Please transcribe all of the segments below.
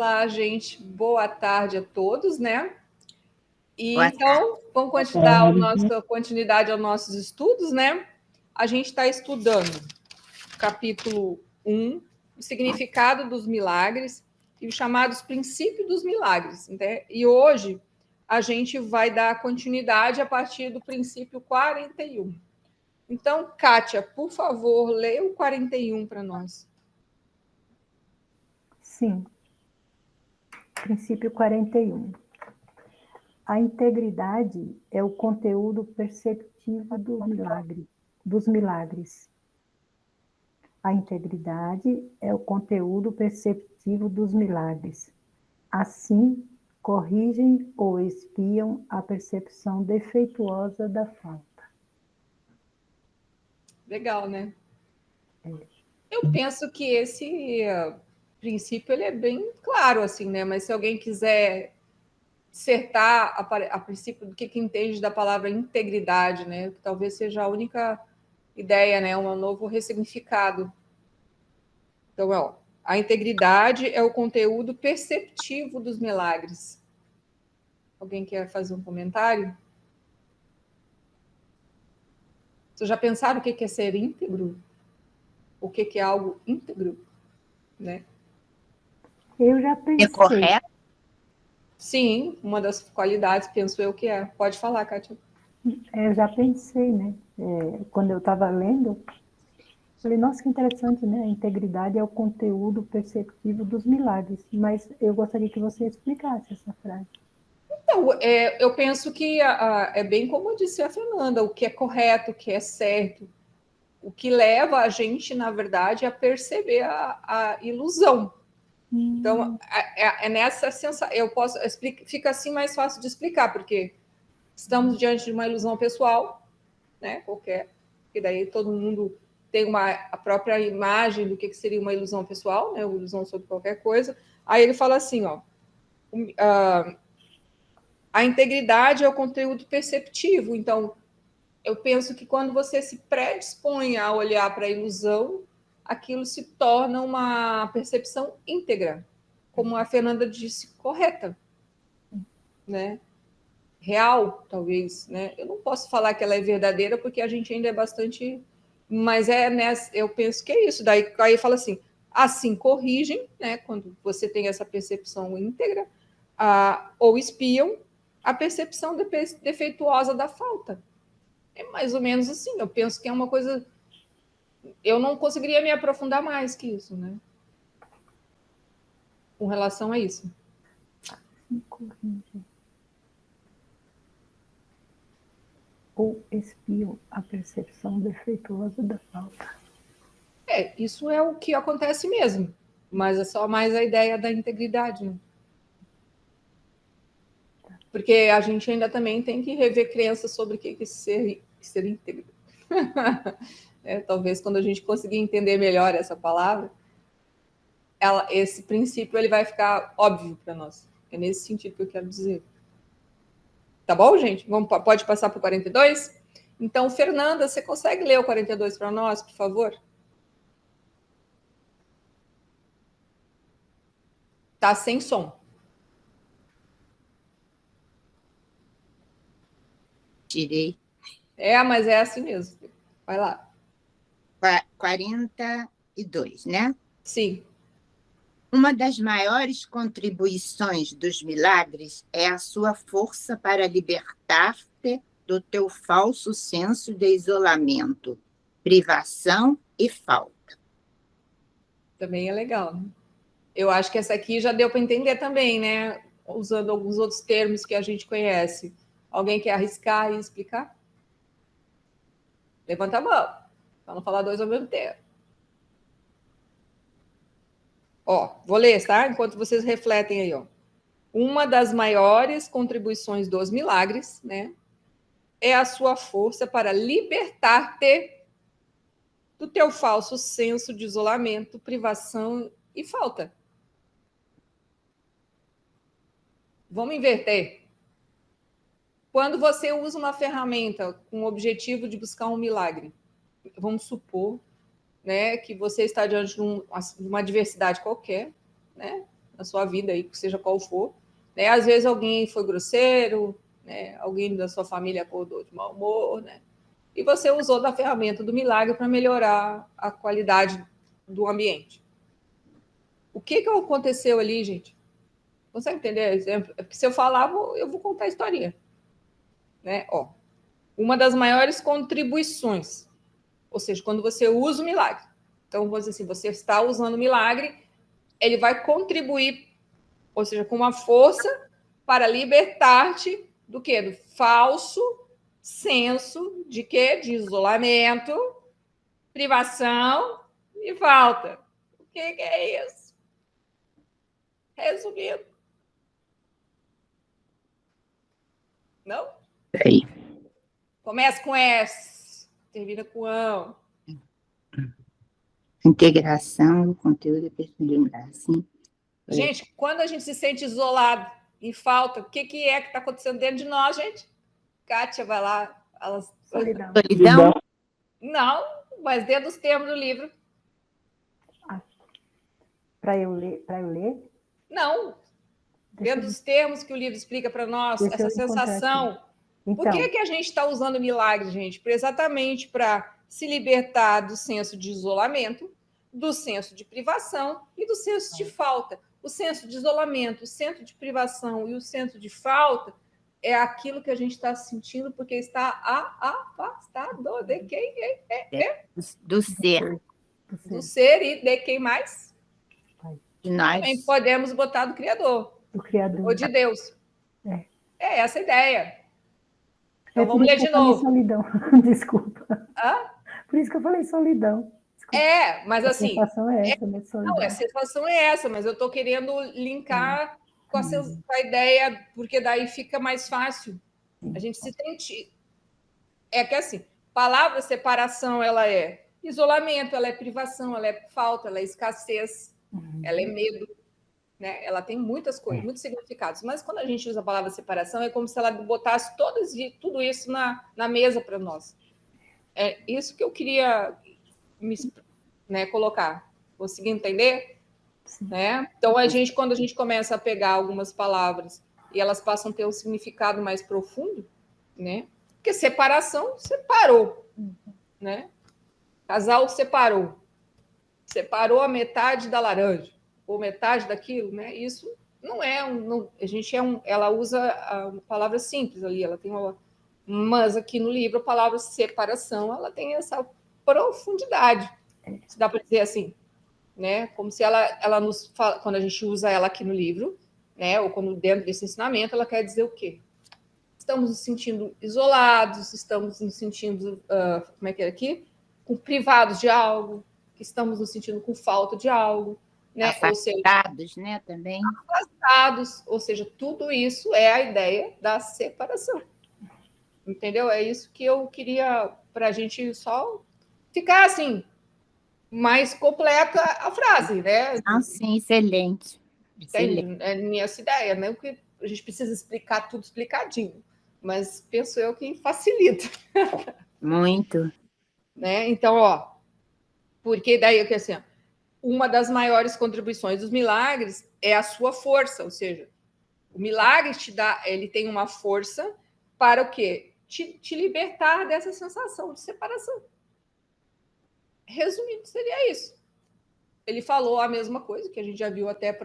Olá, gente. Boa tarde a todos, né? E Boa então, vamos continuidade aos nossos estudos, né? A gente está estudando capítulo 1, o significado dos milagres e os chamados princípios dos milagres, né? E hoje a gente vai dar continuidade a partir do princípio 41. Então, Kátia, por favor, leia o 41 para nós. Sim. Princípio 41. A integridade é o conteúdo perceptivo dos milagres. A integridade é o conteúdo perceptivo dos milagres. Assim, corrigem ou expiam a percepção defeituosa da falta. Legal, né? Eu penso que esse princípio ele é bem claro, assim, né? Mas se alguém quiser dissertar a princípio do que entende da palavra integridade, né? Que talvez seja a única ideia, né? Um novo ressignificado. Então, ó, a integridade é o conteúdo perceptivo dos milagres. Alguém quer fazer um comentário? Vocês já pensaram o que é ser íntegro? O que é algo íntegro? Né? Eu já pensei. É correto? Sim, uma das qualidades, penso eu que é. Pode falar, Kátia. Eu já pensei, né? Quando eu estava lendo, falei, nossa, que interessante, né? A integridade é o conteúdo perceptivo dos milagres. Mas eu gostaria que você explicasse essa frase. Então, eu penso que é bem como disse a Fernanda, o que é correto, o que é certo, o que leva a gente, na verdade, a perceber a ilusão. Então, é nessa sensação, fica assim mais fácil de explicar, porque estamos diante de uma ilusão pessoal, né, qualquer, que daí todo mundo tem a própria imagem do que seria uma ilusão pessoal, né, uma ilusão sobre qualquer coisa. Aí ele fala assim, ó, a integridade é o conteúdo perceptivo. Então, eu penso que quando você se predispõe a olhar para a ilusão, aquilo se torna uma percepção íntegra, como a Fernanda disse, correta, né? Real, talvez, né? Eu não posso falar que ela é verdadeira porque a gente ainda é bastante, mas eu penso que é isso. Daí aí fala assim corrigem, né? Quando você tem essa percepção íntegra, ou espiam a percepção defeituosa da falta. É mais ou menos assim. Eu penso que é uma coisa. Eu não conseguiria me aprofundar mais que isso, né? Com relação a isso. Ou espiam a percepção defeituosa da falta. Isso é o que acontece mesmo, mas é só mais a ideia da integridade, né? Porque a gente ainda também tem que rever crenças sobre o que é ser íntegro. Talvez quando a gente conseguir entender melhor essa palavra, esse princípio ele vai ficar óbvio para nós. É nesse sentido que eu quero dizer. Tá bom, gente? Pode passar para o 42? Então, Fernanda, você consegue ler o 42 para nós, por favor? Tá sem som. Tirei. Mas é assim mesmo. Vai lá. 42, né? Sim. Uma das maiores contribuições dos milagres é a sua força para libertar-te do teu falso senso de isolamento, privação e falta. Também é legal, né? Eu acho que essa aqui já deu para entender também, né? Usando alguns outros termos que a gente conhece. Alguém quer arriscar e explicar? Levanta a mão, para não falar dois ao mesmo tempo. Ó, vou ler, tá? Enquanto vocês refletem aí, ó. Uma das maiores contribuições dos milagres, né, é a sua força para libertar-te do teu falso senso de isolamento, privação e falta. Vamos inverter. Quando você usa uma ferramenta com o objetivo de buscar um milagre, vamos supor, né, que você está diante de uma adversidade qualquer, né? na sua vida, aí, seja qual for. Né? Às vezes alguém foi grosseiro, né? Alguém da sua família acordou de mau humor, né? E você usou da ferramenta do milagre para melhorar a qualidade do ambiente. O que aconteceu ali, gente? Consegue entender? Porque se eu falar, eu vou contar a historinha. Né? Ó, uma das maiores contribuições, ou seja, quando você usa o milagre. Então, vou dizer assim, você está usando o milagre, ele vai contribuir, ou seja, com uma força para libertar-te do quê? Do falso senso de quê? De isolamento, privação e falta. O que é isso? Resumindo. Não? Aí. Começa com S, termina com ão. Integração do conteúdo e personalidade. Assim. Gente, quando a gente se sente isolado e falta, o que é que está acontecendo dentro de nós, gente? Kátia, vai lá. Solidão. Solidão? Não, mas dentro dos termos do livro. Para eu ler? Não. Dentro dos termos que o livro explica para nós, essa sensação. Então, por que a gente está usando o milagre, gente? Exatamente para se libertar do senso de isolamento, do senso de privação e do senso de falta. O senso de isolamento, o senso de privação e o senso de falta é aquilo que a gente está sentindo porque está afastado de quem é? Do ser. Do ser e de quem mais? De nós. Também podemos botar do Criador. Do Criador. Ou de Deus. É essa a ideia. Então, vamos ler de novo. Solidão. Desculpa. Hã? Por isso que eu falei solidão. Desculpa. Mas assim... A sensação é essa, né? Solidão. Não, a sensação é essa, mas eu estou querendo linkar com a ideia, porque daí fica mais fácil. A gente se sentir. É que assim, palavra separação, ela é isolamento, ela é privação, ela é falta, ela é escassez, ela é medo. Né? Ela tem muitas coisas, muitos significados. Mas quando a gente usa a palavra separação, é como se ela botasse tudo isso na mesa para nós. É isso que eu queria colocar. Consegui entender? Né? Então, quando a gente começa a pegar algumas palavras e elas passam a ter um significado mais profundo, né? Porque separação, separou. Né? Casal separou a metade da laranja, ou metade daquilo, né? Isso não é ela usa a palavra simples ali, ela tem mas aqui no livro a palavra separação, ela tem essa profundidade, se dá para dizer assim, né? Como se ela nos fala, quando a gente usa ela aqui no livro, né? Ou quando dentro desse ensinamento, ela quer dizer o quê? Estamos nos sentindo isolados, estamos nos sentindo, como é que é aqui? Privados de algo, que estamos nos sentindo com falta de algo, né? Afastados, né, também. Afastados, ou seja, tudo isso é a ideia da separação. Entendeu? É isso que eu queria para a gente só ficar assim, mais completa a frase, né? Sim, excelente. É essa ideia, né? Porque a gente precisa explicar tudo explicadinho, mas penso eu que facilita. Muito. Né? Então, porque daí que assim, uma das maiores contribuições dos milagres é a sua força, ou seja, o milagre ele tem uma força para o quê? Te libertar dessa sensação de separação. Resumindo, seria isso. Ele falou a mesma coisa que a gente já viu até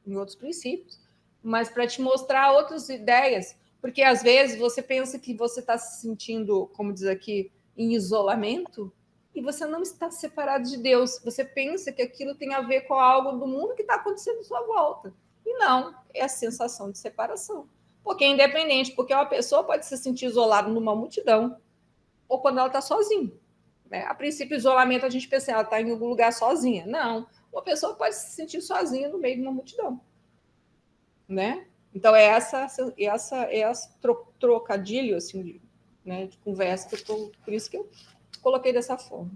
em outros princípios, mas para te mostrar outras ideias, porque às vezes você pensa que você está se sentindo, como diz aqui, em isolamento, e você não está separado de Deus. Você pensa que aquilo tem a ver com algo do mundo que está acontecendo à sua volta. E não, é a sensação de separação. Porque é independente, porque uma pessoa pode se sentir isolada numa multidão, ou quando ela está sozinha. Né? A princípio, isolamento, a gente pensa, ela está em algum lugar sozinha. Não, uma pessoa pode se sentir sozinha no meio de uma multidão. Né? Então, é essa trocadilho assim, de conversa que eu estou. Por isso que eu coloquei dessa forma.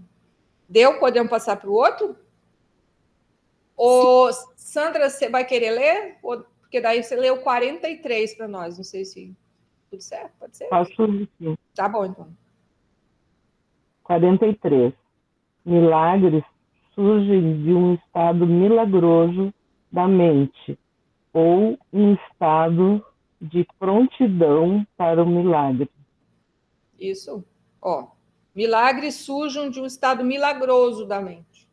Deu? Podemos passar para o outro? Ô, Sandra, você vai querer ler? Porque daí você leu 43 para nós. Não sei se tudo certo, pode ser? Posso sim. Tá bom, então. 43. Milagres surgem de um estado milagroso da mente, ou um estado de prontidão para o milagre. Isso. Ó, milagres surgem de um estado milagroso da mente.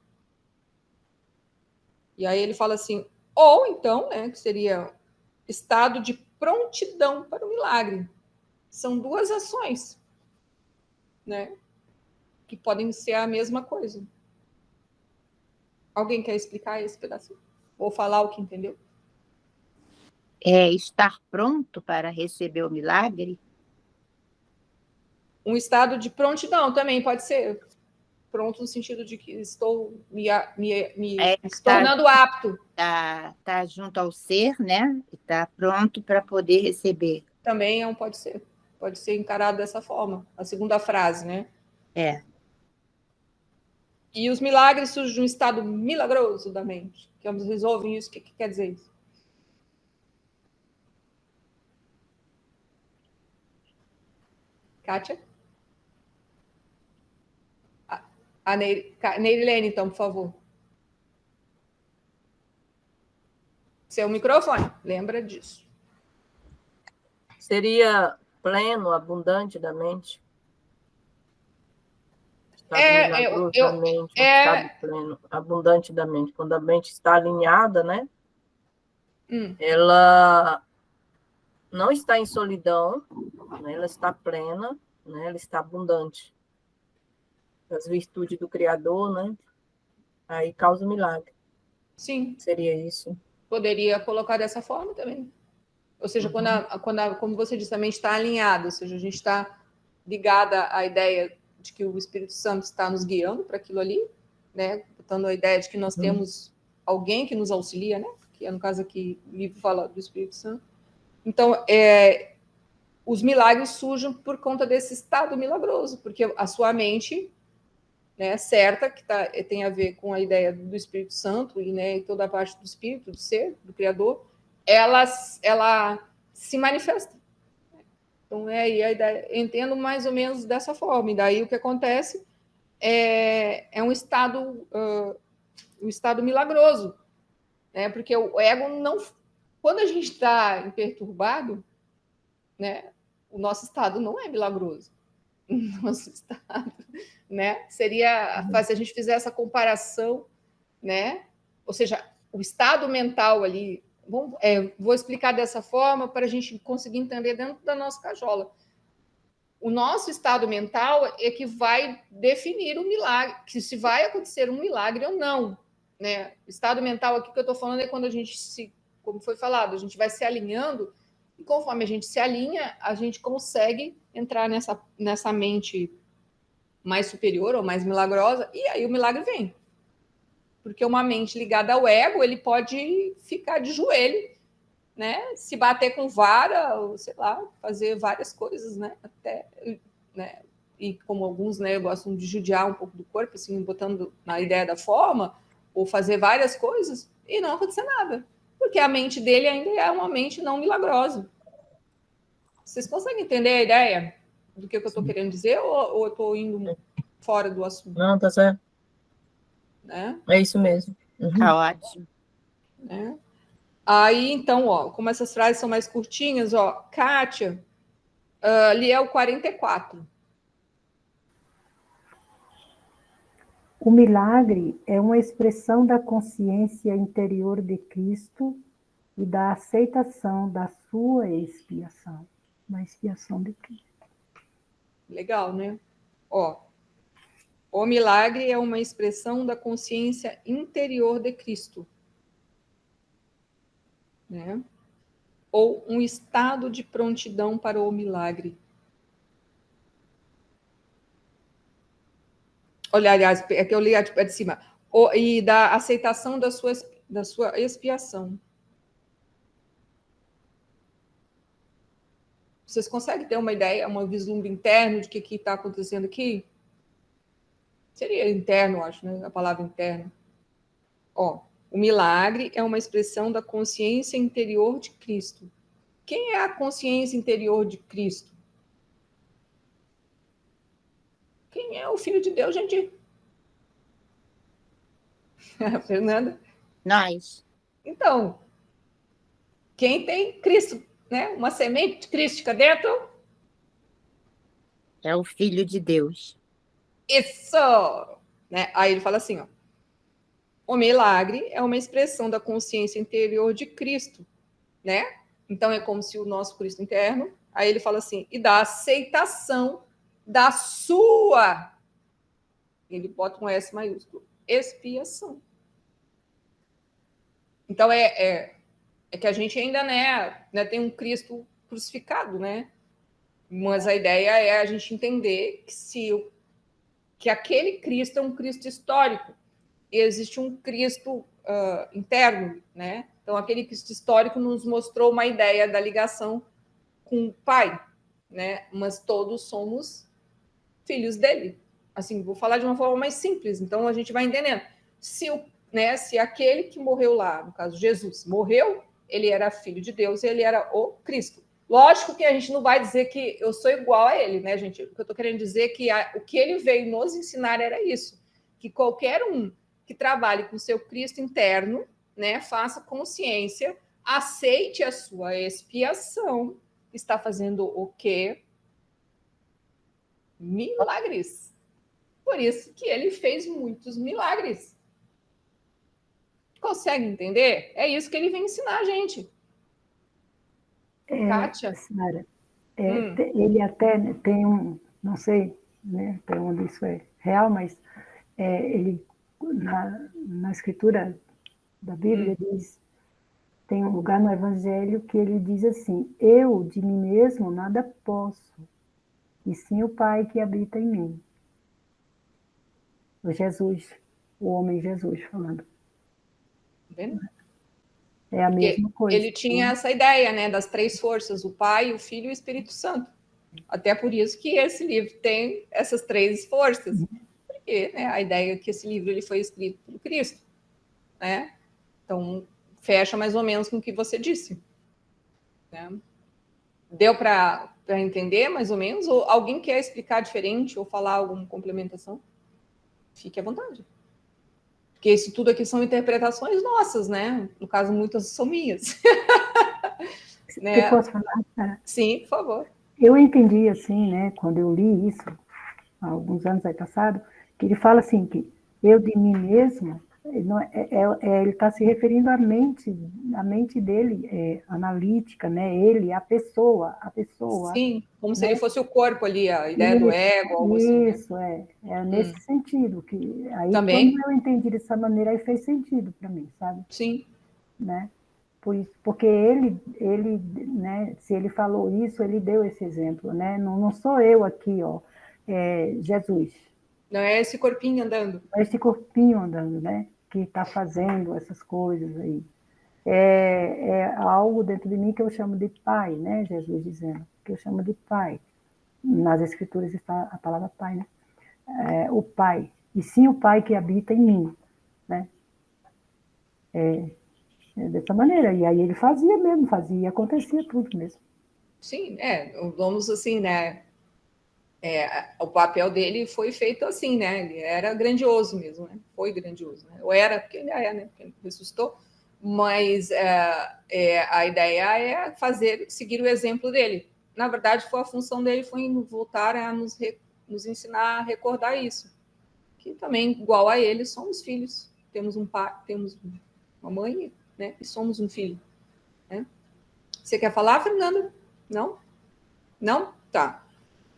E aí ele fala assim, ou então, né, que seria estado de prontidão para o milagre. São duas ações, né, que podem ser a mesma coisa. Alguém quer explicar esse pedacinho? Ou falar o que entendeu? É estar pronto para receber o milagre? Um estado de prontidão também pode ser. Pronto no sentido de que estou É se estar tornando apto. tá junto ao ser, né? E tá pronto para poder receber. Também pode ser. Pode ser encarado dessa forma. A segunda frase, né? É. E os milagres surgem de um estado milagroso da mente. Que ambos resolvem isso. O que quer dizer isso? Kátia? A Neilene, então, por favor. Seu microfone, lembra disso. Seria pleno, abundante da mente. Estado milagroso da mente, um estado pleno, abundante da mente. Quando a mente está alinhada, né? Ela não está em solidão, né? Ela está plena, né? Ela está abundante. As virtudes do Criador, né? Aí causa o milagre. Sim. Seria isso. Poderia colocar dessa forma também. Ou seja, como você disse, a mente está alinhada, ou seja, a gente está ligada à ideia de que o Espírito Santo está nos guiando para aquilo ali, né? Botando a ideia de que nós temos alguém que nos auxilia, né? Que é, no caso aqui, o livro fala do Espírito Santo. Então, os milagres surgem por conta desse estado milagroso, porque a sua mente, né, certa, que tem a ver com a ideia do Espírito Santo e, né, toda a parte do Espírito, do ser, do Criador, ela se manifesta. Então, e a ideia, entendo mais ou menos dessa forma. E daí o que acontece é um estado milagroso, né? Porque o ego não... Quando a gente está imperturbado, né, o nosso estado não é milagroso. O nosso estado, né, seria... Se a gente fizer essa comparação, né? Ou seja, o estado mental ali... vou explicar dessa forma para a gente conseguir entender dentro da nossa cajola. O nosso estado mental é que vai definir o milagre, que se vai acontecer um milagre ou não, né? O estado mental aqui que eu estou falando é quando a gente como foi falado, a gente vai se alinhando, e conforme a gente se alinha, a gente consegue entrar nessa mente mais superior ou mais milagrosa, e aí o milagre vem. Porque uma mente ligada ao ego, ele pode ficar de joelho, né? Se bater com vara, ou sei lá, fazer várias coisas, né? Até, né? E como alguns, né, gostam de judiar um pouco do corpo, assim, botando na ideia da forma, ou fazer várias coisas e não acontecer nada, porque a mente dele ainda é uma mente não milagrosa. Vocês conseguem entender a ideia do que eu estou querendo dizer, ou eu estou indo fora do assunto? Não, tá certo. Né? É isso mesmo. Tá ótimo. Né? Aí, então, ó, como essas frases são mais curtinhas, ó, Kátia, Liel 44. O milagre é uma expressão da consciência interior de Cristo e da aceitação da sua expiação, na expiação de Cristo. Legal, né? Ó, o milagre é uma expressão da consciência interior de Cristo, né? Ou um estado de prontidão para o milagre. Olha, aliás, é que eu li de cima. E da aceitação da sua expiação. Vocês conseguem ter uma ideia, um vislumbre interno de que está acontecendo aqui? Seria interno, acho, né? A palavra interno. Ó, o milagre é uma expressão da consciência interior de Cristo. Quem é a consciência interior de Cristo? Quem é o Filho de Deus, gente? Fernanda? Nós. Então, quem tem Cristo, né? Uma semente crística dentro, É o Filho de Deus. isso! Né? Aí ele fala assim, ó, o milagre é uma expressão da consciência interior de Cristo, né? Então é como se o nosso Cristo interno, aí ele fala assim, e da aceitação da sua, ele bota um S maiúsculo, expiação. Então é que a gente ainda né, tem um Cristo crucificado, né? Mas a ideia é a gente entender que aquele Cristo é um Cristo histórico e existe um Cristo interno, né? Então aquele Cristo histórico nos mostrou uma ideia da ligação com o Pai, né? Mas todos somos filhos dele. Assim, vou falar de uma forma mais simples. Então a gente vai entendendo. Se aquele que morreu lá, no caso Jesus, morreu, ele era filho de Deus, ele era o Cristo. Lógico que a gente não vai dizer que eu sou igual a ele, né, gente? O que eu estou querendo dizer é que o que ele veio nos ensinar era isso, que qualquer um que trabalhe com o seu Cristo interno, né, faça consciência, aceite a sua expiação, está fazendo o quê? Milagres. Por isso que ele fez muitos milagres. Consegue entender? É isso que ele vem ensinar a gente. Kátia? Sara, ele até tem não sei, né, até onde isso é real, mas ele, na escritura da Bíblia, diz, tem um lugar no Evangelho que ele diz assim, eu de mim mesmo nada posso, e sim o Pai que habita em mim. O Jesus, o homem Jesus falando. Vendo? É a mesma coisa. Ele tinha essa ideia, né, das três forças, o Pai, o Filho e o Espírito Santo. Até por isso que esse livro tem essas três forças. Porque, né, a ideia é que esse livro ele foi escrito por Cristo, né? Então, fecha mais ou menos com o que você disse. Né? Deu para entender mais ou menos? Ou alguém quer explicar diferente ou falar alguma complementação? Fique à vontade. Porque isso tudo aqui são interpretações nossas, né? No caso, muitas são minhas. Eu posso falar, Sara? Sim, por favor. Eu entendi assim, né, quando eu li isso, há alguns anos aí passado, que ele fala assim, que eu de mim mesmo, ele está se referindo à mente dele, analítica, né, ele, a pessoa. Sim, como né? se ele fosse o corpo ali, a ideia do ego, algo assim. Isso, é nesse sentido, que aí Também? quando eu entendi dessa maneira, aí fez sentido para mim, sabe? Sim. Né? Porque ele, né, se ele falou isso, ele deu esse exemplo, né? Não sou eu aqui, ó, Jesus. Não é esse corpinho andando. É esse corpinho andando, né? Que está fazendo essas coisas aí. É algo dentro de mim que eu chamo de Pai, né? Jesus dizendo, que eu chamo de Pai. Nas Escrituras está a palavra Pai, né? O Pai. E sim o Pai que habita em mim, né? Dessa maneira. E aí ele fazia, acontecia tudo mesmo. Sim, vamos assim, né? O papel dele foi feito assim, né? Ele era grandioso mesmo, né? Foi grandioso, né? Ou era, porque ele é, né? Porque ele ressuscitou. Mas a ideia é seguir o exemplo dele. Na verdade, a função dele foi voltar a nos ensinar a recordar isso. Que também, igual a ele, somos filhos. Temos um pai, temos uma mãe, né? E somos um filho. Né? Você quer falar, Fernanda? Não? Não? Tá.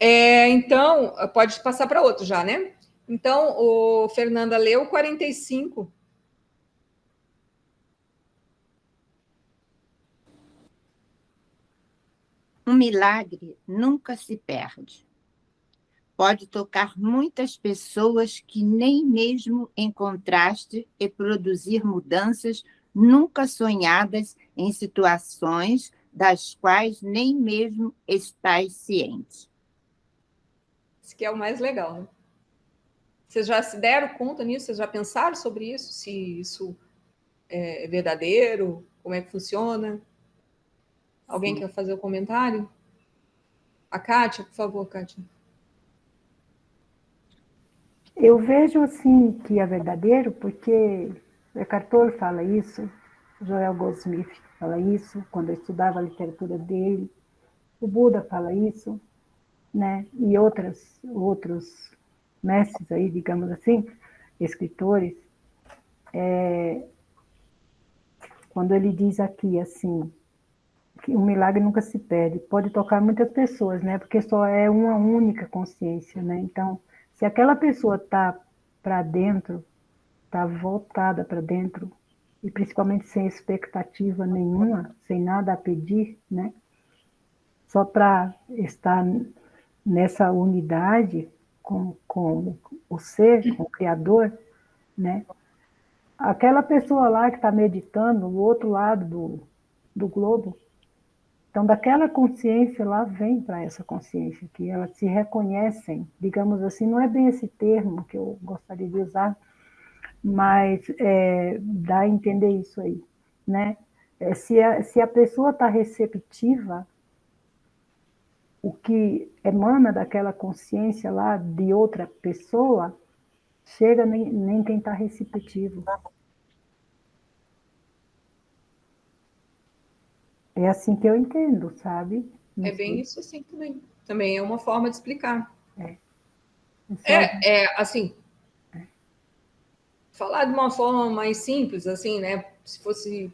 Então, pode passar para outro já, né? Então, o Fernanda leu 45. Um milagre nunca se perde. Pode tocar muitas pessoas que nem mesmo encontraste e produzir mudanças nunca sonhadas em situações das quais nem mesmo estás ciente. Isso que é o mais legal, né? Vocês já se deram conta nisso? Vocês já pensaram sobre isso? Se isso é verdadeiro? Como é que funciona? Alguém quer fazer o comentário? A Kátia, por favor, Kátia. Eu vejo assim que é verdadeiro, porque o Eckhart Tolle fala isso, Joel Goldsmith fala isso, quando eu estudava a literatura dele. O Buda fala isso, né? E outros mestres aí, digamos assim, escritores, quando ele diz aqui assim, que o milagre nunca se perde, pode tocar muitas pessoas, né? Porque só é uma única consciência, né? Então, se aquela pessoa está para dentro, está voltada para dentro, e principalmente sem expectativa nenhuma, sem nada a pedir, né? Só para estar nessa unidade com o ser, com o Criador, né? Aquela pessoa lá que está meditando, o outro lado do globo, então daquela consciência lá vem para essa consciência, que elas se reconhecem, digamos assim, não é bem esse termo que eu gostaria de usar, mas dá a entender isso aí, né? Se a pessoa está receptiva, o que emana daquela consciência lá de outra pessoa, chega nem quem está receptivo. É assim que eu entendo, sabe? Não É bem sei. isso assim também. Também é uma forma de explicar. Só- Assim, falar de uma forma mais simples, assim, né? Se fosse.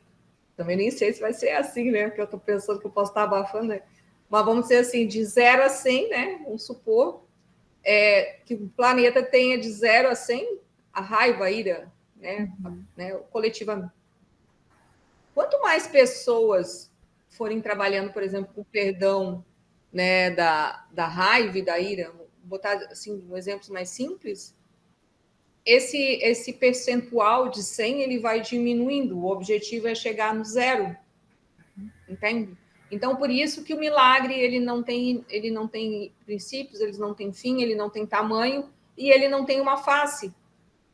Também nem sei se vai ser assim, né? Porque eu estou pensando que eu posso estar abafando, né? Mas vamos dizer assim, de 0 a 100, né? Vamos supor que o planeta tenha de 0 a 100 a raiva, a ira, né? Coletivamente. Quanto mais pessoas forem trabalhando, por exemplo, com o perdão, né, da raiva e da ira, vou botar assim, um exemplo mais simples, esse percentual de 100 ele vai diminuindo. O objetivo é chegar no zero, entende? Então, por isso que o milagre ele não tem princípios, ele não tem fim, ele não tem tamanho e ele não tem uma face,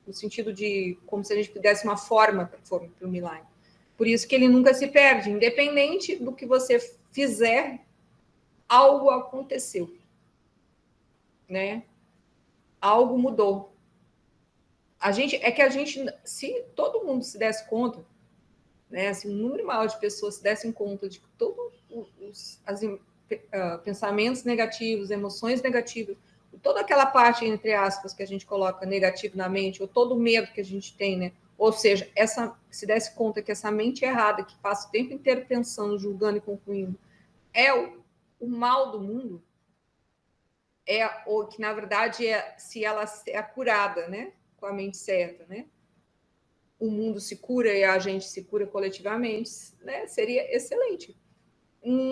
no sentido de como se a gente pudesse uma forma para o milagre. Por isso que ele nunca se perde, independente do que você fizer, algo aconteceu, né? Algo mudou. Se todo mundo se desse conta, né, assim, um número maior de pessoas se dessem conta de que todos pensamentos negativos, emoções negativas, toda aquela parte, entre aspas, que a gente coloca negativo na mente, ou todo o medo que a gente tem, né? Ou seja, se desse conta que essa mente errada, que passa o tempo inteiro pensando, julgando e concluindo, é o mal do mundo, ou que na verdade se ela é curada, né? Com a mente certa, né? O mundo se cura e a gente se cura coletivamente, né? Seria excelente.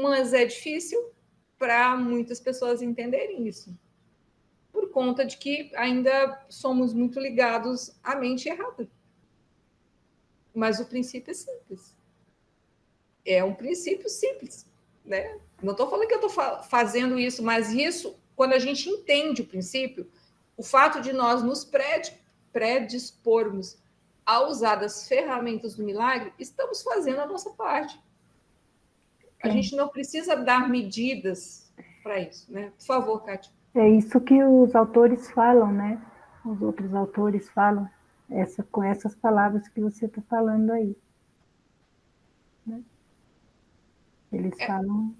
Mas é difícil para muitas pessoas entenderem isso, por conta de que ainda somos muito ligados à mente errada. Mas o princípio é simples. É um princípio simples, né? Não estou falando que eu estou fazendo isso, mas isso, quando a gente entende o princípio, o fato de nós nos predispormos a usar das ferramentas do milagre, estamos fazendo a nossa parte. A gente não precisa dar medidas para isso, né? Por favor, Kátia. É isso que os autores falam, né? Os outros autores falam com essas palavras que você está falando aí. Né? Eles falam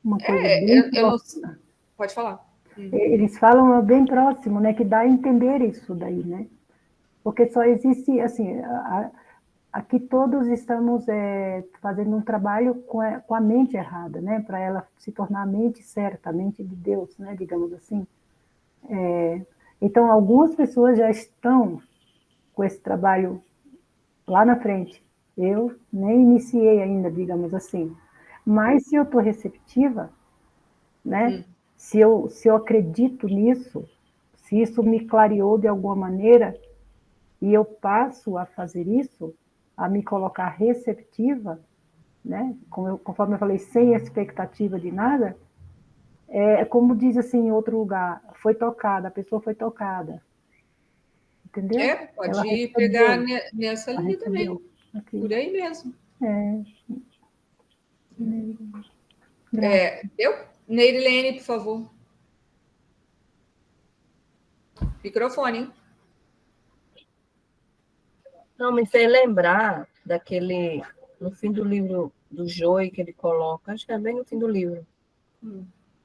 uma coisa bem próxima. Pode falar. Eles falam bem próximo, né? Que dá a entender isso daí, né? Porque só existe, assim, aqui todos estamos fazendo um trabalho com a mente errada, né? Para ela se tornar a mente certa, a mente de Deus, né? Digamos assim. Então, algumas pessoas já estão com esse trabalho lá na frente. Eu nem iniciei ainda, digamos assim. Mas se eu estou receptiva, né? Se eu acredito nisso, se isso me clareou de alguma maneira, e eu passo a fazer isso, a me colocar receptiva, né? Conforme eu falei, sem expectativa de nada, como diz assim em outro lugar, foi tocada, a pessoa foi tocada. Entendeu? Ela Pode pegar recebeu, nessa ela linha também. recebeu. Aqui. Por aí mesmo. Neirilene, por favor. Microfone, hein? Não, me fez lembrar daquele no fim do livro do Joy, que ele coloca, acho que é bem no fim do livro,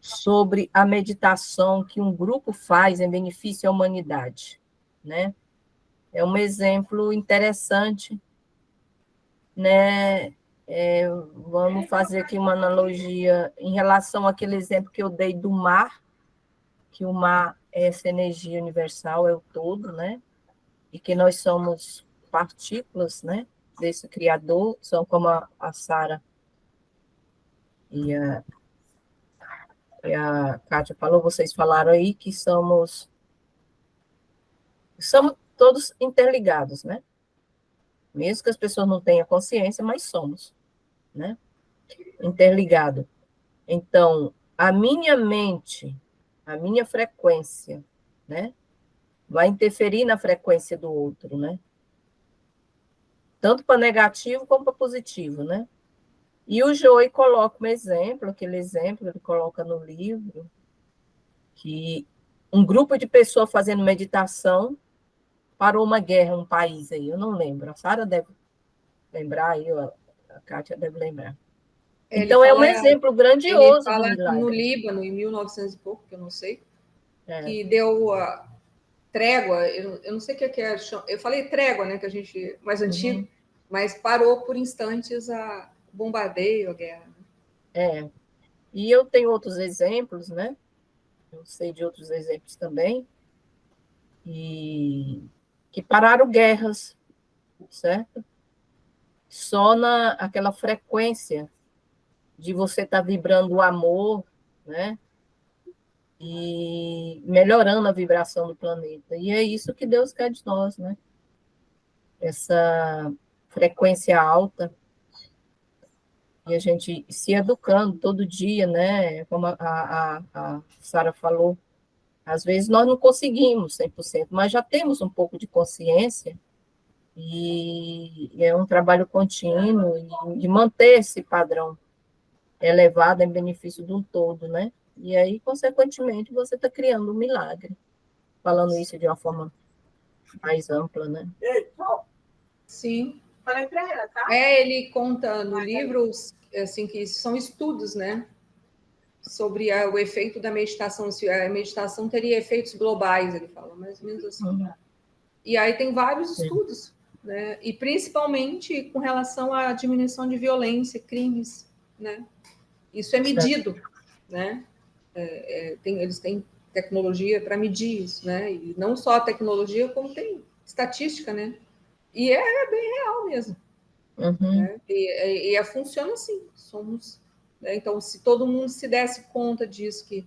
sobre a meditação que um grupo faz em benefício à humanidade, né? É um exemplo interessante, né? Vamos fazer aqui uma analogia em relação àquele exemplo que eu dei do mar, que o mar é essa energia universal, é o todo, né? E que nós somos partículas, né? Desse Criador, são como a Sara e a Kátia falou, vocês falaram aí que somos todos interligados, né? Mesmo que as pessoas não tenham consciência, mas somos, né? Interligado. Então, a minha mente, a minha frequência, né? Vai interferir na frequência do outro, né? Tanto para negativo como para positivo, né? E o Joey coloca um exemplo, aquele exemplo ele coloca no livro, que um grupo de pessoas fazendo meditação parou uma guerra em um país aí, eu não lembro, a Sara deve lembrar, aí, a Kátia deve lembrar. Então, é um exemplo ele grandioso do fala no milagre. Líbano, em 1900 e pouco, que eu não sei, que deu a trégua, eu não sei o que é, eu falei trégua, né, que a gente, mais antigo, mas parou por instantes o bombardeio, a guerra. E eu tenho outros exemplos, né? Eu sei de outros exemplos também, e que pararam guerras, certo? Só aquela frequência de você estar vibrando o amor, né? E melhorando a vibração do planeta. E é isso que Deus quer de nós, né? Essa frequência alta, e a gente se educando todo dia, né? Como a Sara falou, às vezes nós não conseguimos 100%, mas já temos um pouco de consciência, e é um trabalho contínuo de manter esse padrão elevado em benefício do todo, né? E aí, consequentemente, você está criando um milagre, falando isso de uma forma mais ampla, né? Sim. Falei para ela, tá? Ele conta no livro, assim, que são estudos, né? Sobre o efeito da meditação, se a meditação teria efeitos globais, ele fala, mais ou menos assim. E aí tem vários estudos, né? E principalmente com relação à diminuição de violência, crimes, né? Isso é medido, né? Eles têm tecnologia para medir isso, né? E não só a tecnologia, como tem estatística, né? E é bem real mesmo. Né? E funciona assim. Somos, né? Então, se todo mundo se desse conta disso, que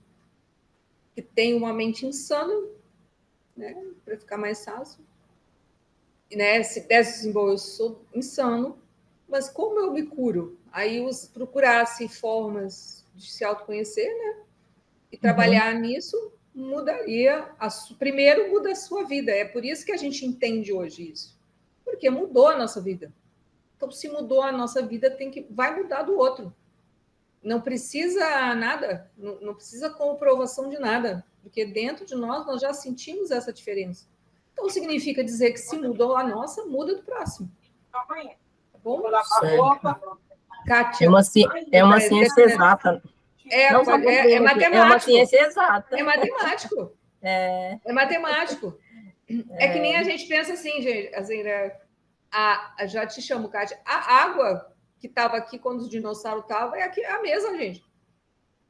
tem uma mente insana, né? Para ficar mais fácil, né? Se desse desenvolver, eu sou insano, mas como eu me curo? Aí procurasse formas de se autoconhecer, né? E trabalhar nisso mudaria. Primeiro muda a sua vida. É por isso que a gente entende hoje isso. Porque mudou a nossa vida. Então, se mudou a nossa vida, vai mudar do outro. Não precisa nada, não precisa comprovação de nada, porque dentro de nós já sentimos essa diferença. Então, significa dizer que se mudou a nossa, muda do próximo. Tá bom? Kátia, é uma ciência exata. É matemático. É uma ciência exata. É matemático. É matemático. É que nem a gente pensa assim, gente. Assim, né? Já te chamo, Kátia. A água que estava aqui quando os dinossauros estavam é aqui, a mesma, gente.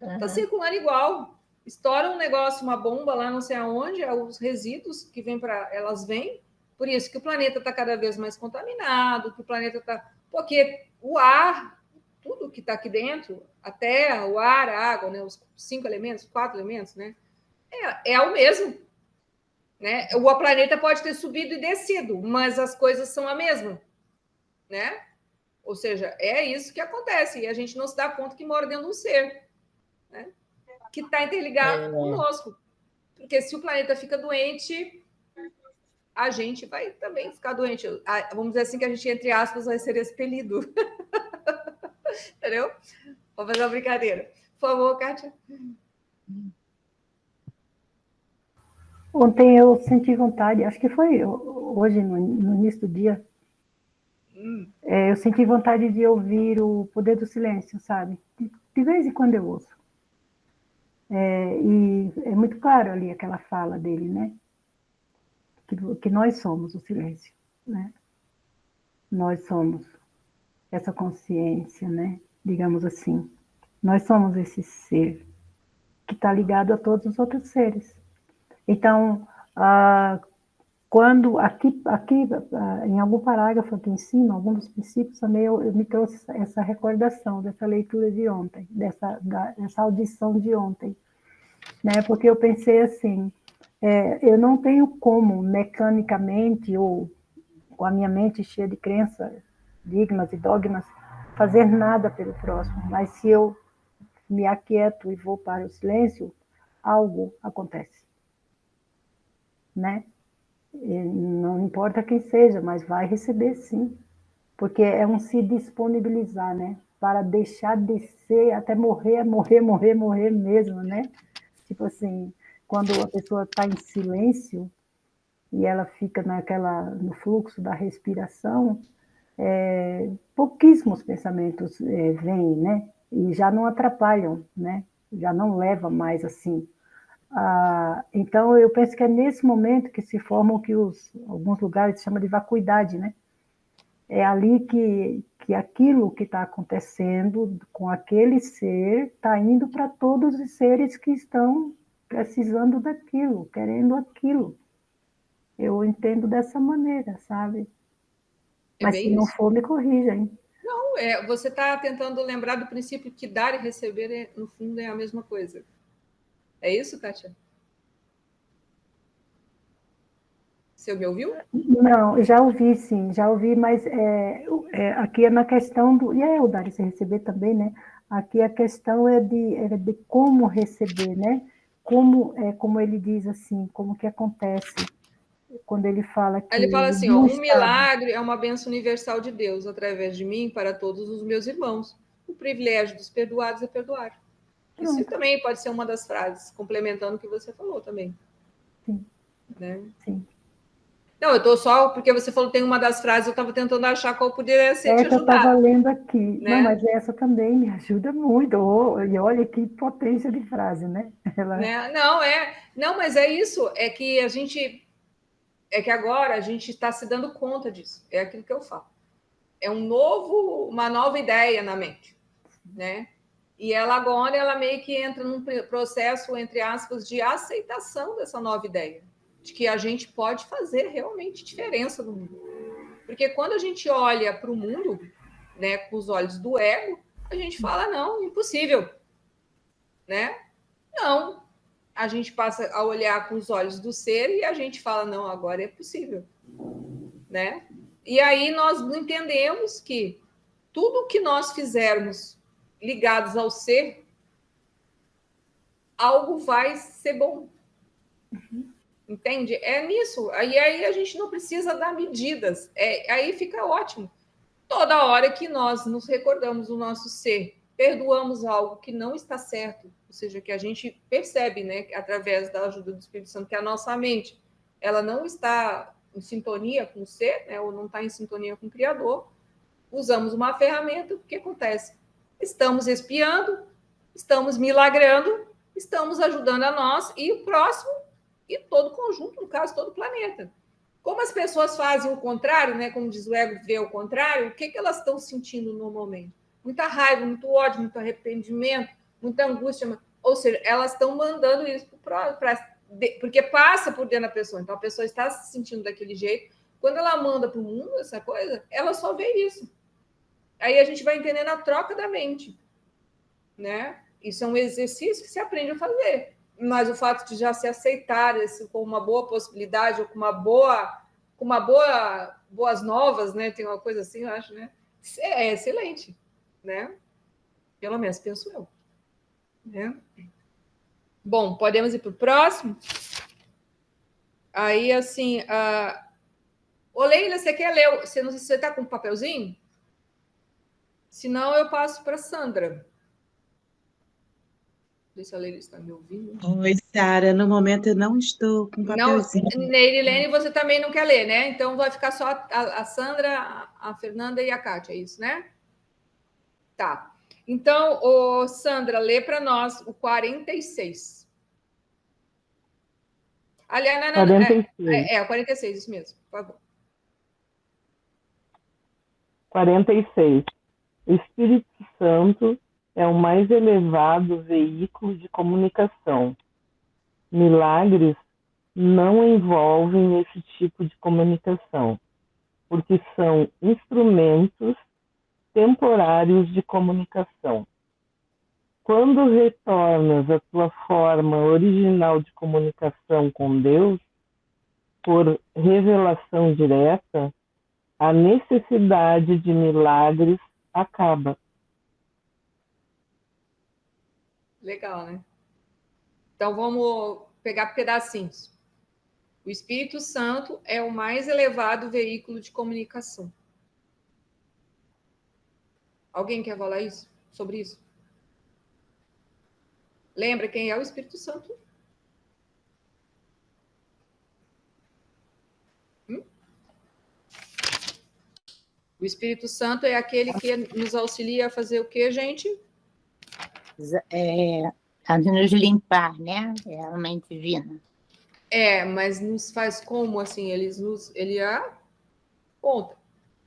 Está circulando igual. Estoura um negócio, uma bomba lá, não sei aonde, os resíduos que vêm para. Elas vêm. Por isso que o planeta está cada vez mais contaminado, que o planeta está. Porque o ar, tudo que está aqui dentro, a terra, o ar, a água, né, os 5 elementos, 4 elementos, né, é o mesmo. Né? O planeta pode ter subido e descido, mas as coisas são a mesma. Né? Ou seja, é isso que acontece, e a gente não se dá conta que mora dentro de um ser, né? Que está interligado conosco. Porque se o planeta fica doente, a gente vai também ficar doente. Vamos dizer assim que a gente, entre aspas, vai ser expelido. Entendeu? Vou fazer uma brincadeira. Por favor, Kátia. Ontem eu senti vontade, acho que foi hoje, no início do dia, Eu senti vontade de ouvir o Poder do Silêncio, sabe? De vez em quando eu ouço. E é muito claro ali aquela fala dele, né? Que nós somos o silêncio, né? Nós somos essa consciência, né? Digamos assim. Nós somos esse ser que está ligado a todos os outros seres. Então, quando aqui em algum parágrafo aqui em cima, algum dos princípios também eu me trouxe essa recordação dessa leitura de ontem, dessa audição de ontem, né? Porque eu pensei assim, eu não tenho como mecanicamente ou com a minha mente cheia de crenças, digmas e dogmas, fazer nada pelo próximo, mas se eu me aquieto e vou para o silêncio, algo acontece, né? E não importa quem seja, mas vai receber sim, porque é um se disponibilizar, né? Para deixar de ser, até morrer mesmo, né? Tipo assim, quando a pessoa está em silêncio e ela fica no fluxo da respiração, pouquíssimos pensamentos vêm, né? E já não atrapalham, né? Já não leva mais assim. Então, eu penso que é nesse momento que se formam o que alguns lugares chamam de vacuidade, né? É ali que aquilo que está acontecendo com aquele ser está indo para todos os seres que estão precisando daquilo, querendo aquilo. Eu entendo dessa maneira, sabe? Mas se não for, me corrija, hein? Não, você está tentando lembrar do princípio que dar e receber, no fundo, é a mesma coisa. É isso, Kátia? Você me ouviu? Não, já ouvi, sim, já ouvi, mas aqui é na questão do... E o dar e se receber também, né? Aqui a questão é de como receber, né? Como ele diz assim, como que acontece quando ele fala que... Ele fala assim, um milagre é uma bênção universal de Deus, através de mim, para todos os meus irmãos. O privilégio dos perdoados é perdoar. Isso também pode ser uma das frases, complementando o que você falou também. Sim. Né? Sim. Não, eu estou só, porque você falou que tem uma das frases, eu estava tentando achar qual poderia ser te ajudar. Eu estava lendo aqui. Né? Não, mas essa também me ajuda muito. E olha que potência de frase, né? Né? Não, mas é isso, é que agora a gente está se dando conta disso. É aquilo que eu falo. É uma nova ideia na mente, né? E ela agora meio que entra num processo, entre aspas, de aceitação dessa nova ideia, de que a gente pode fazer realmente diferença no mundo. Porque quando a gente olha para o mundo, né, com os olhos do ego, a gente fala, não, impossível. Né? Não. A gente passa a olhar com os olhos do ser e a gente fala, não, agora é possível. Né? E aí nós entendemos que tudo que nós fizermos ligados ao ser, algo vai ser bom. Entende? É nisso. Aí a gente não precisa dar medidas. Aí fica ótimo. Toda hora que nós nos recordamos do nosso ser, perdoamos algo que não está certo, ou seja, que a gente percebe, né, através da ajuda do Espírito Santo, que a nossa mente ela não está em sintonia com o ser, né, ou não está em sintonia com o Criador, usamos uma ferramenta, o que acontece? Estamos espiando, estamos milagrando, estamos ajudando a nós e o próximo e todo o conjunto, no caso, todo o planeta. Como as pessoas fazem o contrário, né? Como diz o ego, vê o contrário, o que elas estão sentindo normalmente? Muita raiva, muito ódio, muito arrependimento, muita angústia. Ou seja, elas estão mandando isso porque passa por dentro da pessoa. Então, a pessoa está se sentindo daquele jeito. Quando ela manda para o mundo essa coisa, ela só vê isso. Aí a gente vai entendendo a troca da mente. Né? Isso é um exercício que se aprende a fazer. Mas o fato de já se aceitar isso como uma boa possibilidade ou com boas novas, né? Tem uma coisa assim, eu acho, né? É excelente, né? Pelo menos penso eu. Né? Bom, podemos ir para o próximo? Aí, assim, Ô, Leila, você quer ler? Não sei se você está com um papelzinho? Senão eu passo para a Sandra. Não sei se a Leila está me ouvindo. Oi, Sara. No momento eu não estou com Não, papelzinho. Neirilene, você também não quer ler, né? Então vai ficar só a Sandra, a Fernanda e a Kátia, é isso, né? Tá. Então, Sandra, lê para nós o 46. Aliás, não, 46. o 46, isso mesmo, por favor. 46. O Espírito Santo é o mais elevado veículo de comunicação. Milagres não envolvem esse tipo de comunicação, porque são instrumentos temporários de comunicação. Quando retornas à tua forma original de comunicação com Deus, por revelação direta, a necessidade de milagres acaba. Legal, né? Então, vamos pegar pedacinhos. O Espírito Santo é o mais elevado veículo de comunicação. Alguém quer falar sobre isso? Lembra quem é o Espírito Santo? O Espírito Santo é aquele que nos auxilia a fazer o quê, gente? A nos limpar, né? É a mãe divina. Mas nos faz como, assim? Ele aponta,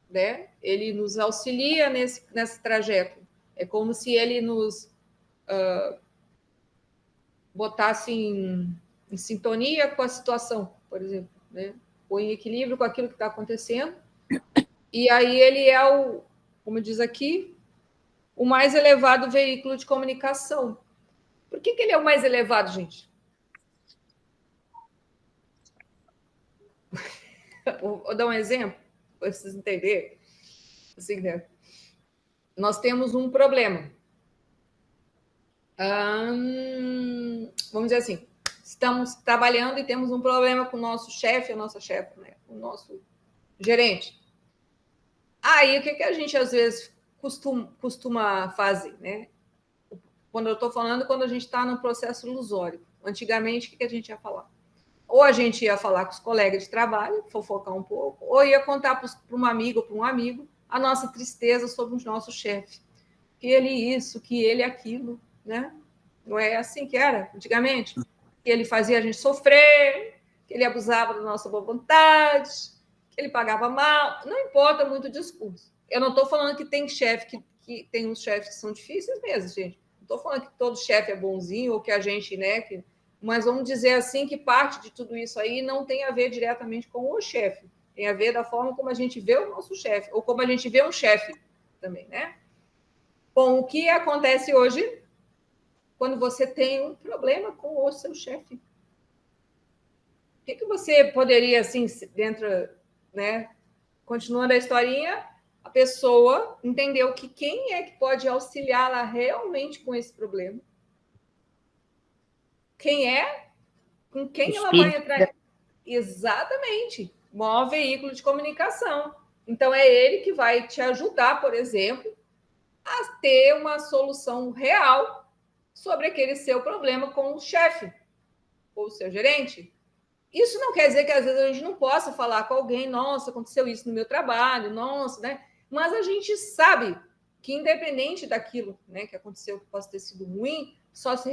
né? Ele nos auxilia nesse trajeto. É como se ele nos botasse em sintonia com a situação, por exemplo, né? Ou em equilíbrio com aquilo que está acontecendo. E aí ele é como diz aqui, o mais elevado veículo de comunicação. Por que ele é o mais elevado, gente? Vou dar um exemplo, para vocês entenderem. Assim, né? Nós temos um problema. Vamos dizer assim, estamos trabalhando e temos um problema com o nosso chefe, a nossa chefe, né? O nosso gerente. Aí, o que a gente, às vezes, costuma fazer, né? Quando eu estou falando, quando a gente está num processo ilusório. Antigamente, o que a gente ia falar? Ou a gente ia falar com os colegas de trabalho, fofocar um pouco, ou ia contar para um amigo ou para um amigo a nossa tristeza sobre o nosso chefe. Que ele isso, que ele aquilo, né? Não é assim que era antigamente? Que ele fazia a gente sofrer, que ele abusava da nossa boa vontade, que ele pagava mal. Não importa muito o discurso. Eu não estou falando que tem chefe que tem uns chefes que são difíceis mesmo, gente. Não estou falando que todo chefe é bonzinho ou que a gente, né? Mas vamos dizer assim que parte de tudo isso aí não tem a ver diretamente com o chefe. Tem a ver da forma como a gente vê o nosso chefe, ou como a gente vê um chefe também, né? Bom, o que acontece hoje quando você tem um problema com o seu chefe? O que você poderia, assim, dentro, né? Continuando a historinha, a pessoa entendeu que quem é que pode auxiliá-la realmente com esse problema? Quem é? Com quem ela vai entrar? Exatamente. O maior veículo de comunicação. Então, é ele que vai te ajudar, por exemplo, a ter uma solução real sobre aquele seu problema com o chefe ou o seu gerente. Isso não quer dizer que às vezes a gente não possa falar com alguém, nossa, aconteceu isso no meu trabalho, nossa, né? Mas a gente sabe que independente daquilo, né, que aconteceu, que possa ter sido ruim, só se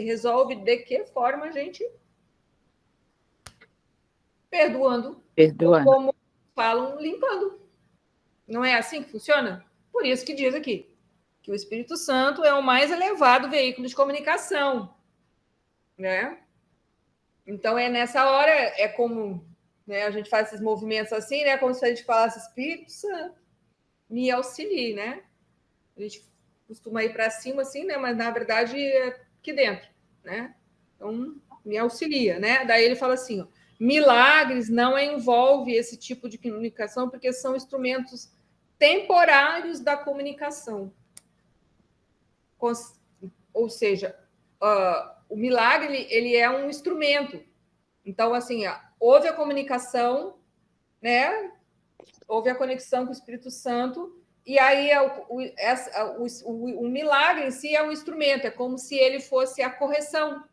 resolve de que forma a gente perdoando. Ou como falam, limpando. Não é assim que funciona? Por isso que diz aqui que o Espírito Santo é o mais elevado veículo de comunicação, né? Então, nessa hora, é como, né, a gente faz esses movimentos assim, né? Como se a gente falasse, Espírito Santo, me auxilie, né? A gente costuma ir para cima assim, né? Mas, na verdade, é aqui dentro, né? Então, me auxilia, né? Daí ele fala assim, ó, milagres não envolve esse tipo de comunicação porque são instrumentos temporários da comunicação. Ou seja, o milagre ele é um instrumento. Então, assim, houve a comunicação, né? Houve a conexão com o Espírito Santo, E aí o milagre em si é um instrumento, é como se ele fosse a correção,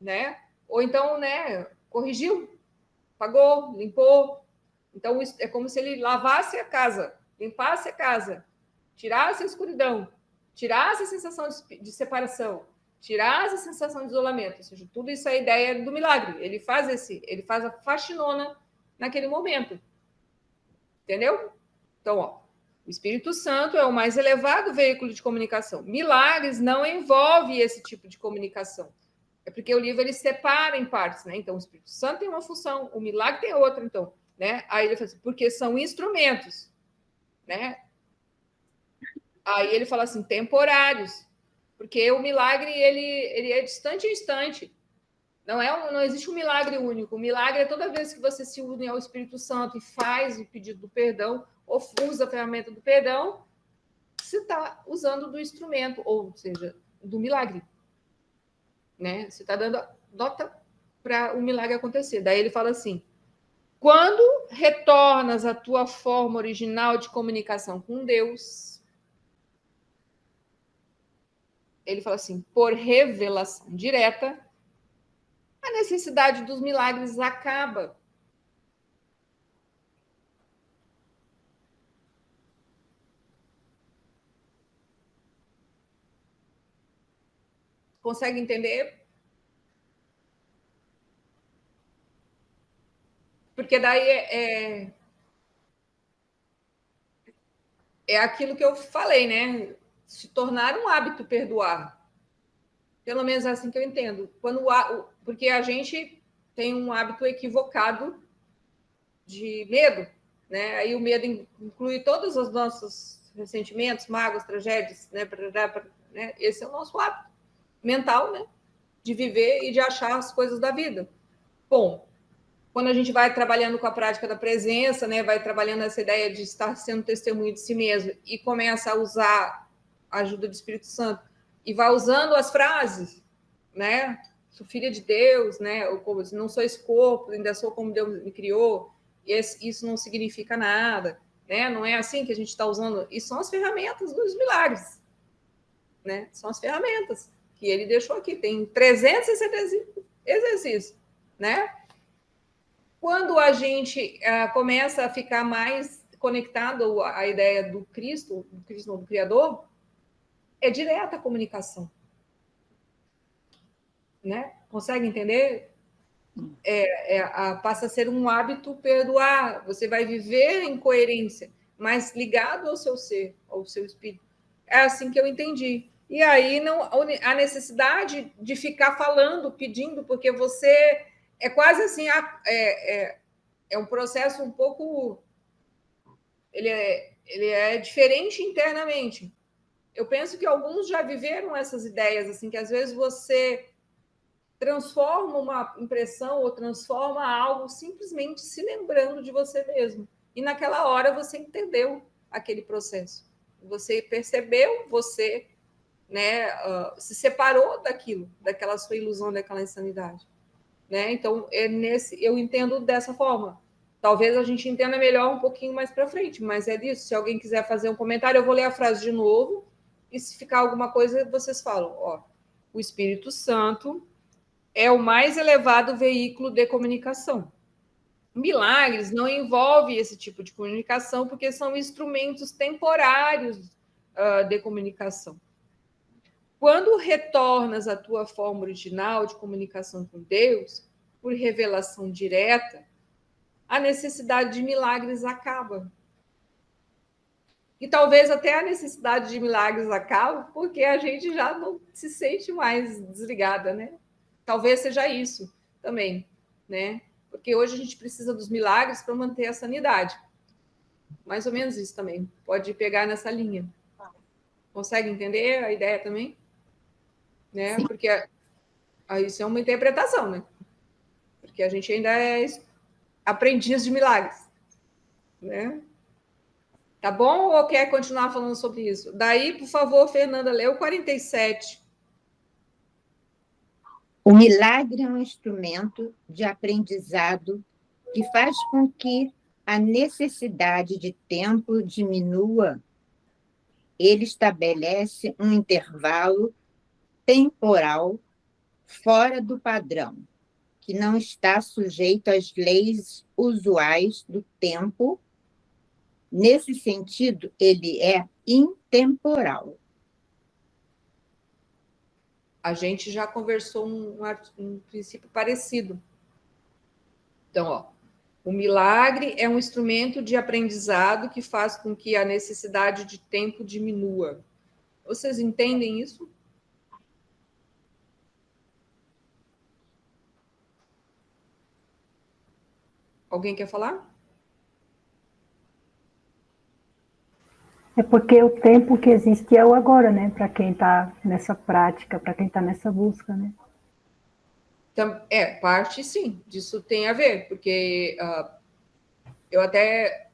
né? Ou então, né, corrigiu, pagou, limpou. Então, é como se ele lavasse a casa, limpasse a casa, tirasse a escuridão, tirasse a sensação de separação, tirasse a sensação de isolamento. Ou seja, tudo isso é a ideia do milagre. Ele faz a faxinona naquele momento. Entendeu? Então, ó, o Espírito Santo é o mais elevado veículo de comunicação. Milagres não envolve esse tipo de comunicação. É porque o livro ele separa em partes, né? Então, o Espírito Santo tem uma função, o milagre tem outra, então, né? Aí ele fala assim, porque são instrumentos, né? Aí ele fala assim, temporários, porque o milagre ele é distante em instante. Não existe um milagre único. O milagre é toda vez que você se une ao Espírito Santo e faz o pedido do perdão, ou usa a ferramenta do perdão, você está usando do instrumento, ou seja, do milagre. Né? Você está dando nota para o milagre acontecer. Daí ele fala assim, quando retornas à tua forma original de comunicação com Deus, ele fala assim, por revelação direta, a necessidade dos milagres acaba. Consegue entender? Porque daí é aquilo que eu falei, né? Se tornar um hábito perdoar. Pelo menos é assim que eu entendo. Porque a gente tem um hábito equivocado de medo, né? Aí o medo inclui todos os nossos ressentimentos, mágoas, tragédias, né? Esse é o nosso hábito mental, né? De viver e de achar as coisas da vida. Bom, quando a gente vai trabalhando com a prática da presença, né? Vai trabalhando essa ideia de estar sendo testemunho de si mesmo e começa a usar a ajuda do Espírito Santo e vai usando as frases, né? Sou filha de Deus, né? Ou como não sou esse corpo, ainda sou como Deus me criou. Isso não significa nada, né? Não é assim que a gente está usando. E são as ferramentas dos milagres, né? São as ferramentas que ele deixou aqui. Tem 365 exercícios, né? Quando a gente começa a ficar mais conectado à ideia do Cristo não, do Criador, é direta a comunicação, né? Consegue entender? Passa a ser um hábito perdoar. Você vai viver em coerência, mas ligado ao seu ser, ao seu espírito. É assim que eu entendi. E aí não a necessidade de ficar falando, pedindo, porque você é quase assim, é um processo um pouco, ele é diferente internamente. Eu penso que alguns já viveram essas ideias, assim, que às vezes você transforma uma impressão ou transforma algo simplesmente se lembrando de você mesmo. E naquela hora você entendeu aquele processo. Você percebeu, você, né, se separou daquela sua ilusão, daquela insanidade. Né? Então, eu entendo dessa forma. Talvez a gente entenda melhor um pouquinho mais para frente, mas é disso. Se alguém quiser fazer um comentário, eu vou ler a frase de novo, e se ficar alguma coisa, vocês falam. Ó, o Espírito Santo é o mais elevado veículo de comunicação. Milagres não envolve esse tipo de comunicação, porque são instrumentos temporários de comunicação. Quando retornas à tua forma original de comunicação com Deus, por revelação direta, a necessidade de milagres acaba. E talvez até a necessidade de milagres acabe, porque a gente já não se sente mais desligada, né? Talvez seja isso também, né? Porque hoje a gente precisa dos milagres para manter a sanidade. Mais ou menos isso também. Pode pegar nessa linha. Consegue entender a ideia também? Né? Sim. Porque isso é uma interpretação, né? Porque a gente ainda é aprendiz de milagres, né? Tá bom ou quer continuar falando sobre isso? Daí, por favor, Fernanda, lê o 47. O milagre é um instrumento de aprendizado que faz com que a necessidade de tempo diminua, ele estabelece um intervalo temporal fora do padrão, que não está sujeito às leis usuais do tempo. Nesse sentido, ele é intemporal. A gente já conversou um princípio parecido. Então, ó, o milagre é um instrumento de aprendizado que faz com que a necessidade de tempo diminua. Vocês entendem isso? Alguém quer falar? É porque o tempo que existe é o agora, né? Para quem está nessa prática, para quem está nessa busca, né? Parte sim, disso tem a ver, porque eu até,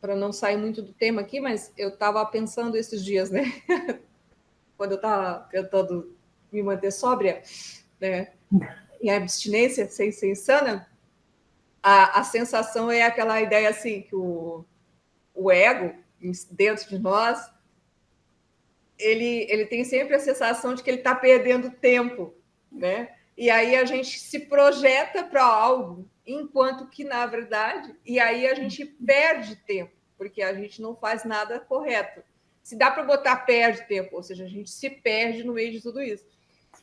para não sair muito do tema aqui, mas eu estava pensando esses dias, né? Quando eu estava tentando me manter sóbria, né? Em abstinência, sem ser insana, a sensação é aquela ideia assim, que o ego, dentro de nós, ele tem sempre a sensação de que ele está perdendo tempo, né? E aí a gente se projeta para algo, enquanto que, na verdade, e aí a gente perde tempo, porque a gente não faz nada correto. Se dá para botar perde tempo, ou seja, a gente se perde no meio de tudo isso.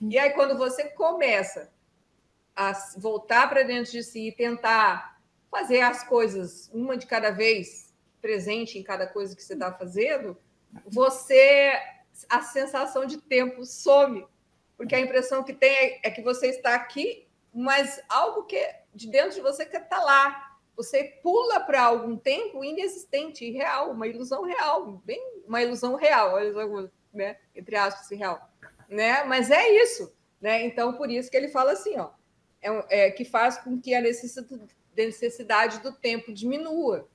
E aí, quando você começa a voltar para dentro de si e tentar fazer as coisas uma de cada vez, presente em cada coisa que você está fazendo, a sensação de tempo some, porque a impressão que tem é que você está aqui, mas algo que de dentro de você que está lá. Você pula para algum tempo inexistente, irreal, uma ilusão real, bem uma ilusão real, né? Entre aspas, real, né? Mas é isso, né? Então, por isso que ele fala assim, ó, que faz com que a necessidade do tempo diminua,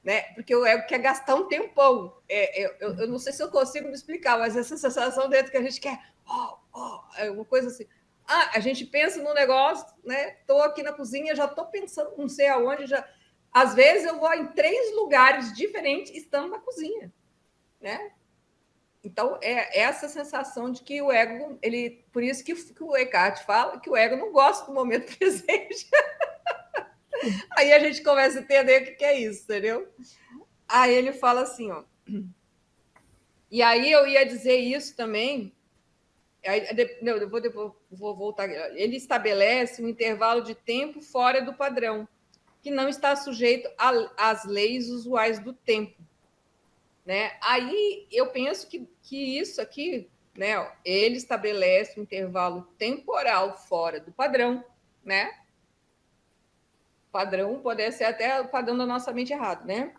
né? Porque o ego quer gastar um tempão. Eu não sei se eu consigo me explicar, mas essa sensação dentro que a gente quer, é uma coisa assim. A gente pensa no negócio, né? Estou aqui na cozinha, já estou pensando, não sei aonde, já. Às vezes eu vou em 3 lugares diferentes estando na cozinha, né? Então, é essa sensação de que o ego, por isso que o Eckhart fala que o ego não gosta do momento presente. Aí a gente começa a entender o que é isso, entendeu? Aí ele fala assim, ó. E aí eu ia dizer isso também. Eu vou voltar. Ele estabelece um intervalo de tempo fora do padrão, que não está sujeito às leis usuais do tempo, né? Aí eu penso que isso aqui, né? Ele estabelece um intervalo temporal fora do padrão, né? Padrão pode ser até o padrão da nossa mente errado, né?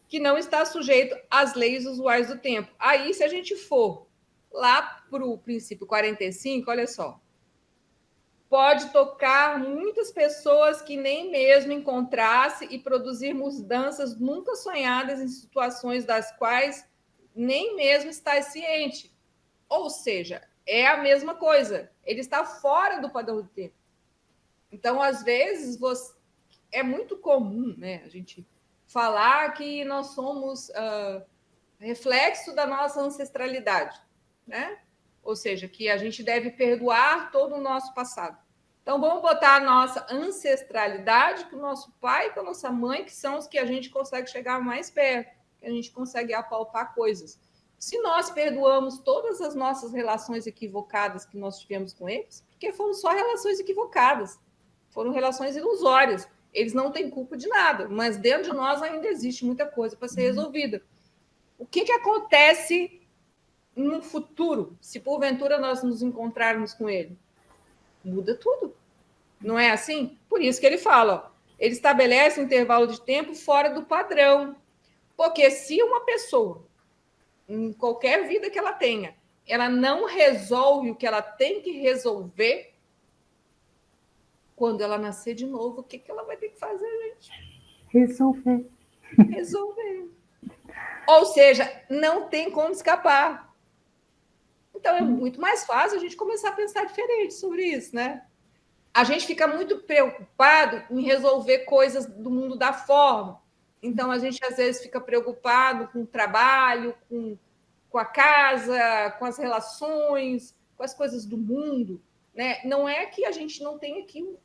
Que não está sujeito às leis usuais do tempo. Aí, se a gente for lá para o princípio 45, olha só, pode tocar muitas pessoas que nem mesmo encontrasse e produzir mudanças nunca sonhadas em situações das quais nem mesmo está ciente. Ou seja, é a mesma coisa. Ele está fora do padrão do tempo. Então, às vezes, é muito comum, né, a gente falar que nós somos reflexo da nossa ancestralidade, né? Ou seja, que a gente deve perdoar todo o nosso passado. Então, vamos botar a nossa ancestralidade, que o nosso pai e a nossa mãe, que são os que a gente consegue chegar mais perto, que a gente consegue apalpar coisas. Se nós perdoamos todas as nossas relações equivocadas que nós tivemos com eles, porque foram só relações equivocadas, foram relações ilusórias, eles não têm culpa de nada, mas dentro de nós ainda existe muita coisa para ser resolvida. O que acontece no futuro, se porventura nós nos encontrarmos com ele? Muda tudo. Não é assim? Por isso que ele fala, ó, ele estabelece um intervalo de tempo fora do padrão. Porque se uma pessoa, em qualquer vida que ela tenha, ela não resolve o que ela tem que resolver, quando ela nascer de novo, o que ela vai ter que fazer, gente? Resolver. Ou seja, não tem como escapar. Então, é muito mais fácil a gente começar a pensar diferente sobre isso, né? A gente fica muito preocupado em resolver coisas do mundo da forma. Então, a gente, às vezes, fica preocupado com o trabalho, com a casa, com as relações, com as coisas do mundo, né? Não é que a gente não tenha que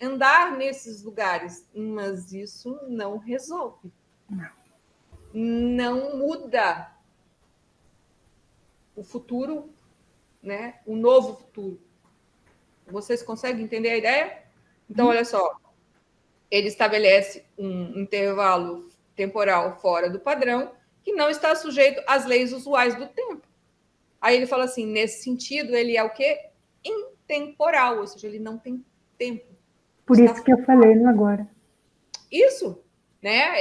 andar nesses lugares, mas isso não resolve. Não muda o futuro, né? O novo futuro. Vocês conseguem entender a ideia? Então, olha só. Ele estabelece um intervalo temporal fora do padrão que não está sujeito às leis usuais do tempo. Aí ele fala assim, nesse sentido, ele é o quê? Intemporal, ou seja, ele não tem tempo. Por isso que eu falei no agora. Isso, né?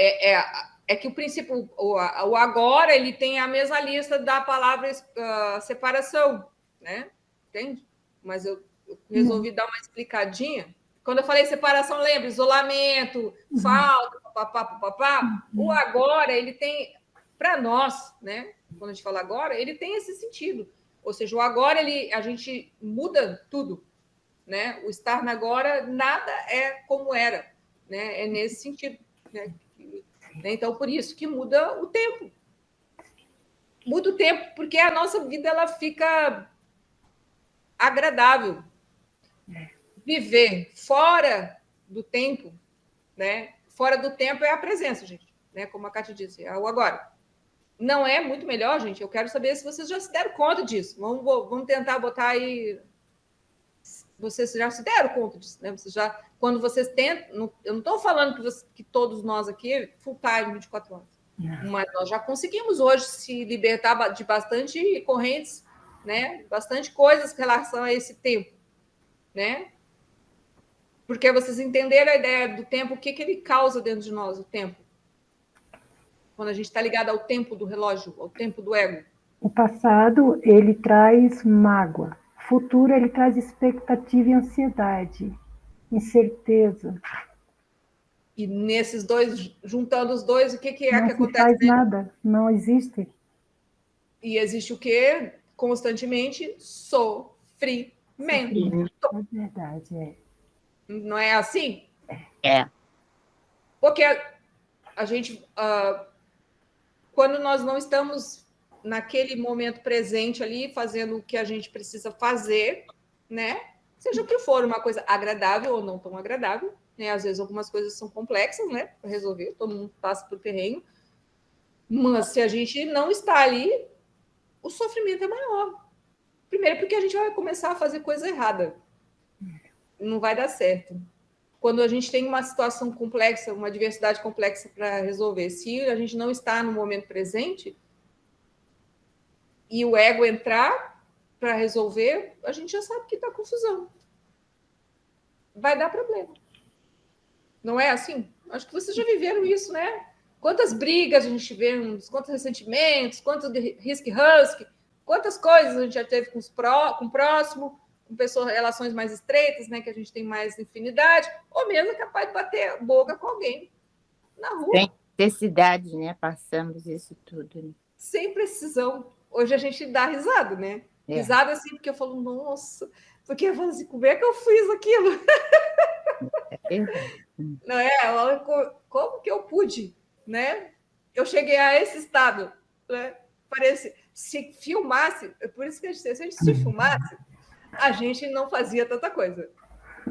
É que o princípio, o agora, ele tem a mesma lista da palavra separação, né? Entende? Mas eu resolvi dar uma explicadinha. Quando eu falei separação, lembra? Isolamento, falta, papapá. O agora, ele tem, para nós, né? Quando a gente fala agora, ele tem esse sentido. Ou seja, o agora, a gente muda tudo, né? O estar no agora, nada é como era, né? É nesse sentido, né? Então, por isso que muda o tempo. Muda o tempo, porque a nossa vida ela fica agradável. Viver fora do tempo, né? Fora do tempo é a presença, gente, né? Como a Kátia disse, é o agora. Não é muito melhor, gente? Eu quero saber se vocês já se deram conta disso. Vamos tentar botar aí. Vocês já se deram conta disso, né? Vocês já, quando vocês tentam, eu não estou falando que todos nós aqui full time 24 horas, mas nós já conseguimos hoje se libertar de bastante correntes, né? Bastante coisas em relação a esse tempo, né? Porque vocês entenderam a ideia do tempo, o que ele causa dentro de nós, o tempo. Quando a gente está ligado ao tempo do relógio, ao tempo do ego. O passado, ele traz mágoa. O futuro, ele traz expectativa e ansiedade, incerteza. E nesses dois, juntando os dois, o que é que acontece? Não faz nada, não existe. E existe o quê? Constantemente sofrimento. É verdade, é. Não é assim? É. Porque a gente, quando nós não estamos naquele momento presente ali, fazendo o que a gente precisa fazer, né? Seja o que for, uma coisa agradável ou não tão agradável, né? Às vezes algumas coisas são complexas, né? Para resolver, todo mundo passa por terreno. Mas se a gente não está ali, o sofrimento é maior. Primeiro porque a gente vai começar a fazer coisa errada. Não vai dar certo. Quando a gente tem uma situação complexa, uma diversidade complexa para resolver, se a gente não está no momento presente e o ego entrar para resolver, a gente já sabe que está confusão. Vai dar problema. Não é assim? Acho que vocês já viveram isso, né? Quantas brigas a gente vê, quantos ressentimentos, quantos risque-husky, quantas coisas a gente já teve com o próximo, com pessoas, relações mais estreitas, né, que a gente tem mais infinidade, ou mesmo é capaz de bater boca com alguém na rua. Sem necessidade, né? Passamos isso tudo. Né? Sem precisão. Hoje a gente dá risada, né? É. Risada assim, porque eu falo, nossa, porque eu falo assim, como é que eu fiz aquilo? Não é? Como que eu pude, né? Eu cheguei a esse estado, né? Parece, se filmasse, por isso que se a gente se filmasse, a gente não fazia tanta coisa.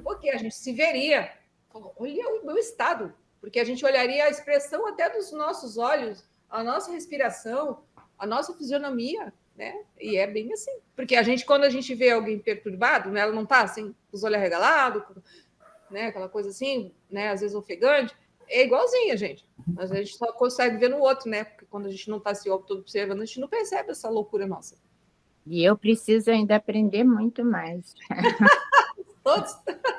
Porque a gente se veria, olha o meu estado, porque a gente olharia a expressão até dos nossos olhos, a nossa respiração, a nossa fisionomia, né? E é bem assim. Porque a gente, quando a gente vê alguém perturbado, né, ela não está assim, com os olhos arregalados, né, aquela coisa assim, né, às vezes ofegante, é igualzinha, gente. Mas a gente só consegue ver no outro, né? Porque quando a gente não está se observando, a gente não percebe essa loucura nossa. E eu preciso ainda aprender muito mais. Todos?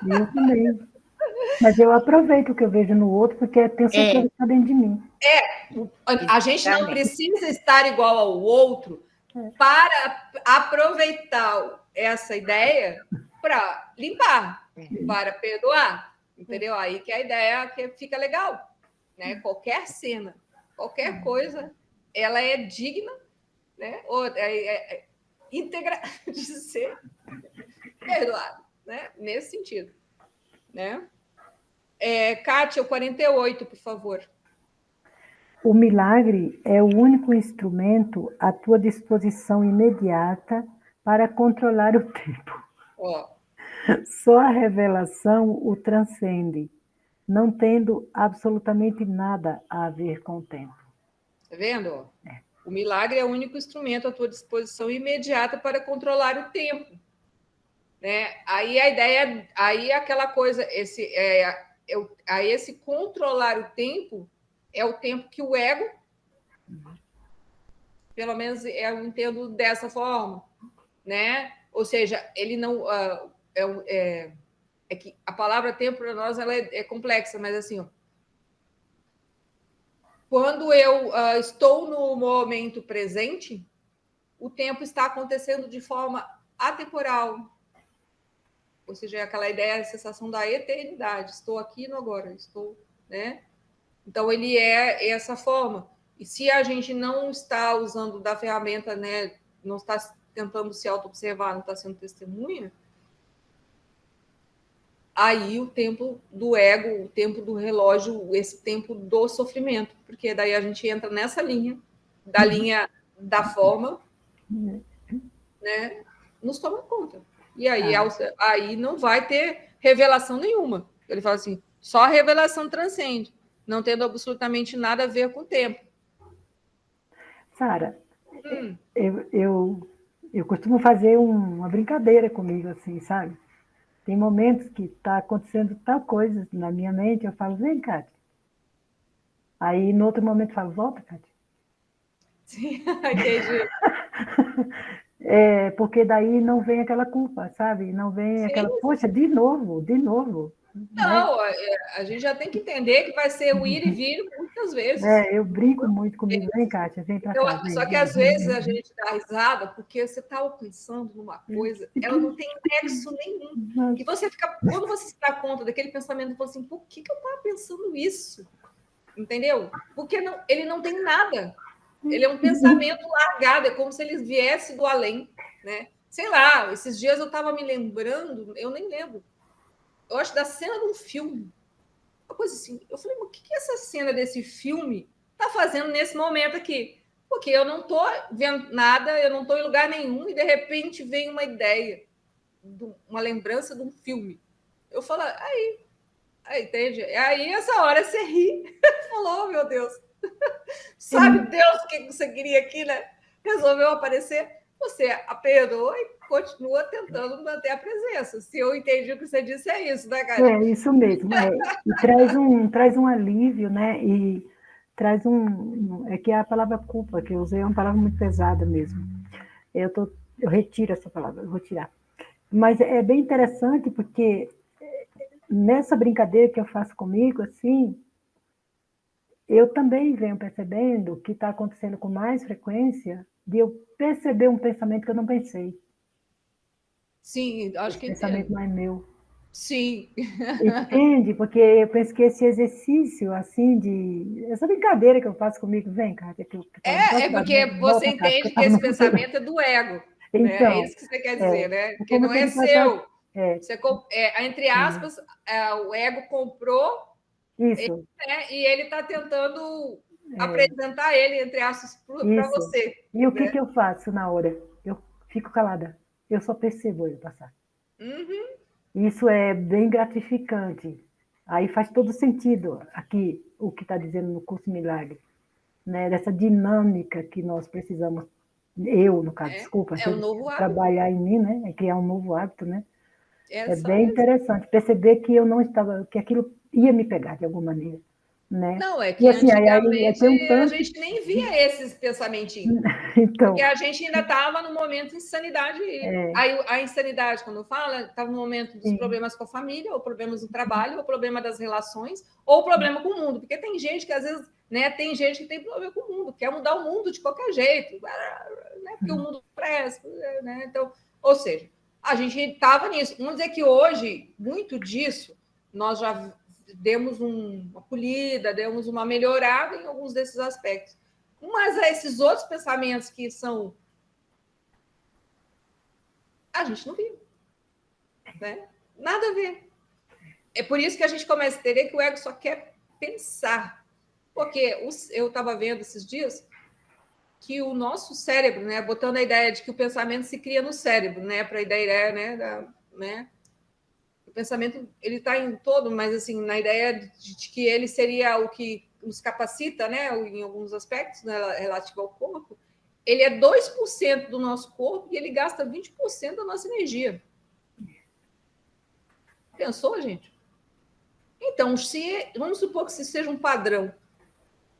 Eu também. Mas eu aproveito o que eu vejo no outro, porque tenho certeza que está dentro de mim. A gente não precisa estar igual ao outro para aproveitar essa ideia para limpar, para perdoar, entendeu? Aí que é a ideia que fica legal, né? Qualquer cena, qualquer coisa, ela é digna, né? Ou íntegra de ser perdoado, né? Nesse sentido, né? Kátia, o 48, por favor. O milagre é o único instrumento à tua disposição imediata para controlar o tempo. Ó, Só a revelação o transcende, não tendo absolutamente nada a ver com o tempo. tá vendo? O milagre é o único instrumento à tua disposição imediata para controlar o tempo. Né? Aí a ideia, aí aquela coisa, esse controlar o tempo é o tempo que o ego, pelo menos eu entendo dessa forma, né? Ou seja, ele não é que a palavra tempo para nós ela é complexa, mas assim, ó, quando eu estou no momento presente, o tempo está acontecendo de forma atemporal, ou seja, aquela ideia, a sensação da eternidade. Estou aqui no agora, estou, né? Então ele é essa forma. E se a gente não está usando da ferramenta, né, não está tentando se auto-observar, não está sendo testemunha, aí o tempo do ego, o tempo do relógio, esse tempo do sofrimento, porque daí a gente entra nessa linha, da linha da forma, né, nos toma conta. E aí, aí não vai ter revelação nenhuma. Ele fala assim, só a revelação transcende, não tendo absolutamente nada a ver com o tempo. Sara, eu costumo fazer uma brincadeira comigo, assim, sabe? Tem momentos que está acontecendo tal coisa na minha mente, eu falo, vem, Kátia. Aí, no outro momento, eu falo, volta, Kátia. Sim, entendi. Porque daí não vem aquela culpa, sabe? Não vem aquela, poxa, de novo. Não, né? A gente já tem que entender que vai ser o ir e vir muitas vezes. Eu brinco muito comigo. Vem, Kátia, vem para cá. Só que às vezes a gente dá risada porque você está pensando numa coisa, ela não tem nexo nenhum. E você fica, quando você se dá conta daquele pensamento, você fala assim, por que eu estava pensando isso? Entendeu? Porque ele não tem nada. Ele é um pensamento largado, é como se ele viesse do além, né? Sei lá, esses dias eu estava me lembrando, eu nem lembro, eu acho da cena de um filme, uma coisa assim. Eu falei, mas o que essa cena desse filme está fazendo nesse momento aqui? Porque eu não estou vendo nada, eu não estou em lugar nenhum, e de repente vem uma ideia, uma lembrança de um filme. Eu falo, aí entende? Aí essa hora você ri, falou, oh, meu Deus. Sabe Deus o que você queria aqui, né? Resolveu aparecer, você a perdoa e continua tentando manter a presença. Se eu entendi o que você disse, é isso, né, cara? É isso mesmo. E traz um alívio, né? E traz é que a palavra culpa, que eu usei, é uma palavra muito pesada mesmo. Eu retiro essa palavra, eu vou tirar. Mas é bem interessante, porque nessa brincadeira que eu faço comigo, assim, eu também venho percebendo que está acontecendo com mais frequência de eu perceber um pensamento que eu não pensei. Sim, acho que esse pensamento não é meu. Sim. Entende? Porque eu penso que esse exercício, assim, essa brincadeira que eu faço comigo, vem, Kátia, porque você entende que esse pensamento é do ego. Então, né? É isso que você quer dizer, né? Porque não é seu. Você, entre aspas, o ego comprou isso. E ele está tentando apresentar ele, entre aspas, para você. E o que eu faço na hora? Eu fico calada. Eu só percebo ele passar. Uhum. Isso é bem gratificante. Aí faz todo sentido aqui o que está dizendo no curso Milagre, né? Dessa dinâmica que nós precisamos, eu, no caso, desculpa, um novo trabalhar em mim, né? É criar um novo hábito, né? É bem interessante perceber que eu não estava, que aquilo ia me pegar de alguma maneira. Né? Não, é que e, assim, antigamente a gente nem via esses pensamentinhos. Então, porque a gente ainda estava no momento de insanidade. Aí, a insanidade, quando eu falo, estava no momento dos problemas com a família, ou problemas no trabalho, ou problema das relações, ou problema com o mundo. Porque tem gente que, às vezes, né, tem gente que tem problema com o mundo, quer mudar o mundo de qualquer jeito, né, porque o mundo presta. Né? Então, ou seja, a gente estava nisso. Vamos dizer que hoje, muito disso, nós já demos uma polida, demos uma melhorada em alguns desses aspectos. Mas esses outros pensamentos que são... a gente não viu. Né? Nada a ver. É por isso que a gente começa a entender que o ego só quer pensar. Porque eu estava vendo esses dias que o nosso cérebro, né, botando a ideia de que o pensamento se cria no cérebro, né, para a ideia, né, o pensamento ele está em todo, mas assim na ideia de que ele seria o que nos capacita, né, em alguns aspectos, né, relativo ao corpo, ele é 2% do nosso corpo e ele gasta 20% da nossa energia. Pensou, gente? Então, vamos supor que isso seja um padrão,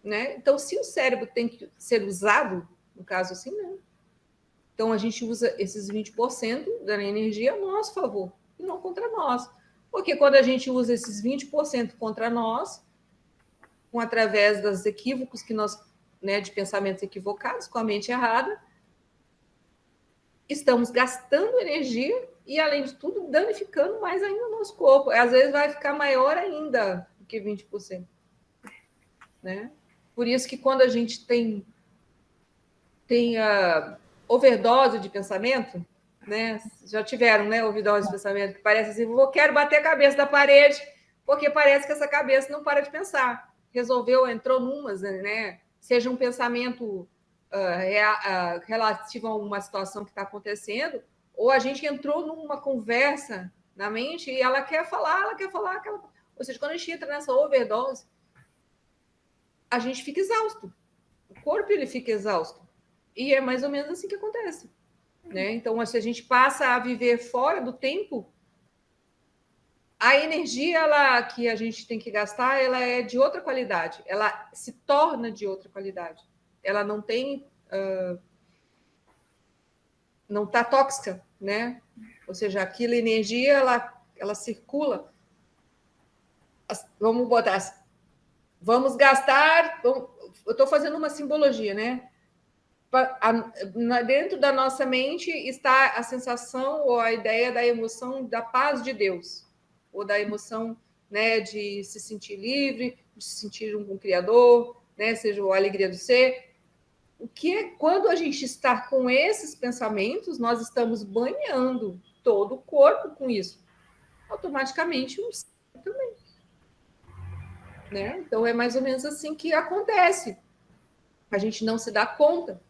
né? Então, se o cérebro tem que ser usado, no caso assim, né? Então, a gente usa esses 20% da energia a nosso favor e não contra nós. Porque quando a gente usa esses 20% contra nós, através dos equívocos que nós, né, de pensamentos equivocados, com a mente errada, estamos gastando energia e, além de tudo, danificando mais ainda o nosso corpo. Às vezes vai ficar maior ainda do que 20%. Né? Por isso que quando a gente tem a overdose de pensamento, né? Já tiveram, né, overdose de pensamento, que parece assim, eu quero bater a cabeça da parede, porque parece que essa cabeça não para de pensar. Entrou numas, né? Seja um pensamento relativo a uma situação que está acontecendo, ou a gente entrou numa conversa na mente e ela quer falar. Ou seja, quando a gente entra nessa overdose, a gente fica exausto. O corpo ele fica exausto. E é mais ou menos assim que acontece. Né? Então, se a gente passa a viver fora do tempo, a energia que a gente tem que gastar, ela é de outra qualidade. Ela se torna de outra qualidade. Ela não tem... não está tóxica, né? Ou seja, aquela energia, ela circula. Vamos botar assim. Vamos gastar... eu estou fazendo uma simbologia, né? Dentro da nossa mente está a sensação ou a ideia da emoção da paz de Deus, ou da emoção, né, de se sentir livre, de se sentir um Criador, né, seja a alegria do ser. O que é quando a gente está com esses pensamentos, nós estamos banhando todo o corpo com isso. Automaticamente o ser também. Né? Então é mais ou menos assim que acontece. A gente não se dá conta.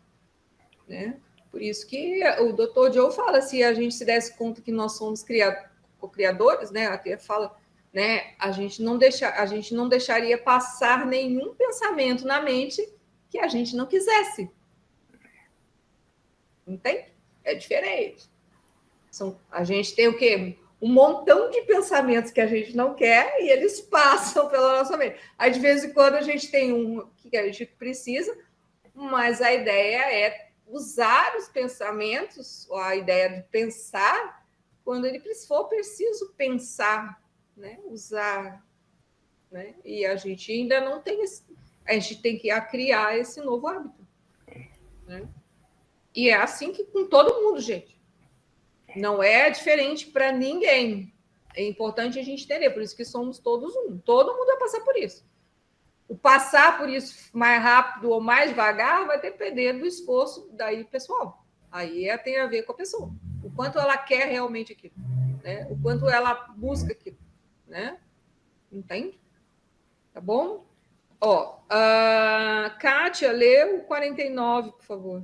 Né? Por isso que o Dr. Joe fala, se a gente se desse conta que nós somos co-criadores, né? Até fala, né? A gente não deixaria passar nenhum pensamento na mente que a gente não quisesse. Entende? É diferente. A gente tem o quê? Um montão de pensamentos que a gente não quer e eles passam pela nossa mente. Aí, de vez em quando, a gente tem um que a gente precisa, mas a ideia é usar os pensamentos, ou a ideia de pensar, quando ele for preciso pensar, né? Usar. Né? E a gente ainda não tem a gente tem que criar esse novo hábito. Né? E é assim que com todo mundo, gente. Não é diferente para ninguém. É importante a gente entender, por isso que somos todos um. Todo mundo vai passar por isso. O passar por isso mais rápido ou mais devagar vai depender do esforço daí pessoal. Aí tem a ver com a pessoa. O quanto ela quer realmente aquilo. Né? O quanto ela busca aquilo. Né? Entende? Tá bom? Ó, a Kátia, lê o 49, por favor.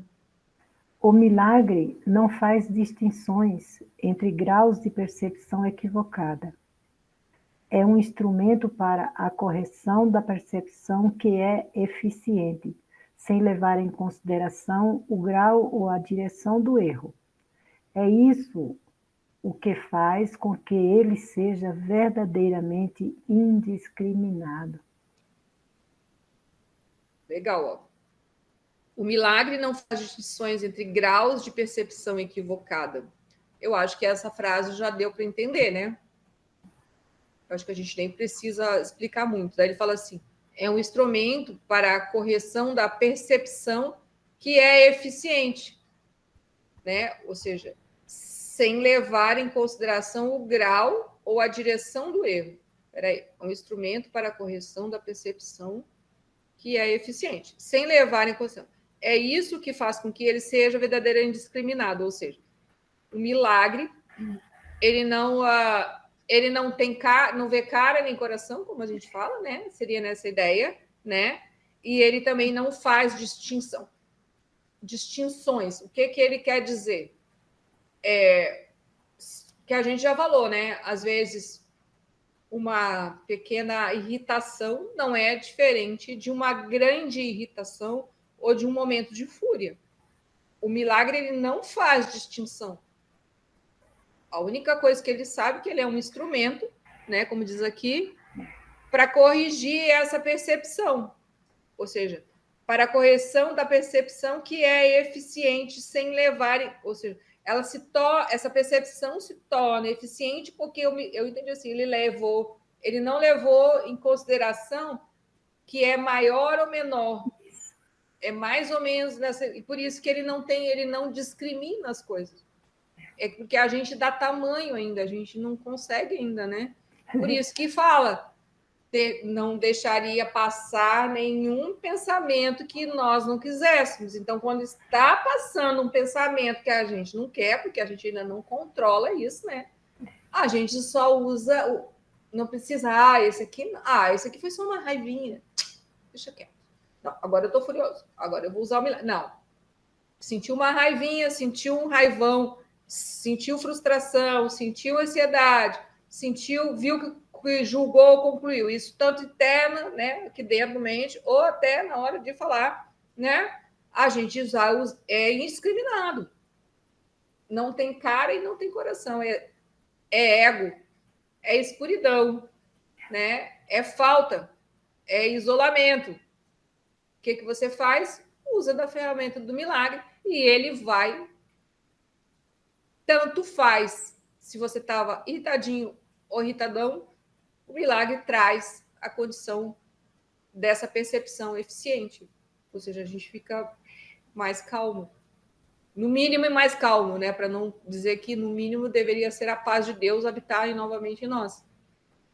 O milagre não faz distinções entre graus de percepção equivocada. É um instrumento para a correção da percepção que é eficiente, sem levar em consideração o grau ou a direção do erro. É isso o que faz com que ele seja verdadeiramente indiscriminado. Legal, ó. O milagre não faz distinções entre graus de percepção equivocada. Eu acho que essa frase já deu para entender, né? Eu acho que a gente nem precisa explicar muito. Daí ele fala assim, é um instrumento para a correção da percepção que é eficiente, né? Ou seja, sem levar em consideração o grau ou a direção do erro. Peraí, é um instrumento para a correção da percepção que é eficiente, sem levar em consideração. É isso que faz com que ele seja verdadeiramente indiscriminado, ou seja, o milagre, ele não tem não vê cara nem coração, como a gente fala, né? Seria nessa ideia, né? e ele também não faz distinções. O que ele quer dizer? Que a gente já falou, né? Às vezes, uma pequena irritação não é diferente de uma grande irritação ou de um momento de fúria. O milagre ele não faz distinção. A única coisa que ele sabe é que ele é um instrumento, né? Como diz aqui, para corrigir essa percepção. Ou seja, para a correção da percepção que é eficiente sem levar, ou seja, essa percepção se torna eficiente porque eu entendi assim, ele não levou em consideração que é maior ou menor, é mais ou menos nessa, e por isso que ele não discrimina as coisas. É porque a gente dá tamanho ainda, a gente não consegue ainda, né? Por isso que fala não deixaria passar nenhum pensamento que nós não quiséssemos. Então, quando está passando um pensamento que a gente não quer, porque a gente ainda não controla isso, né? A gente só usa, não precisa, esse aqui foi só uma raivinha. Deixa quieto. Não, agora eu estou furioso. Agora eu vou usar o milagre. Não. Sentiu uma raivinha, sentiu um raivão, sentiu frustração, sentiu ansiedade, viu que julgou, concluiu. Isso tanto interna, né, aqui dentro da mente, ou até na hora de falar, né? A gente é indiscriminado. Não tem cara e não tem coração. É ego, é escuridão, né? É falta, é isolamento. O que você faz? Usa da ferramenta do milagre e ele vai. Tanto faz se você estava irritadinho ou irritadão, o milagre traz a condição dessa percepção eficiente. Ou seja, a gente fica mais calmo. No mínimo, mais calmo, né? Para não dizer que, no mínimo, deveria ser a paz de Deus habitar novamente em nós.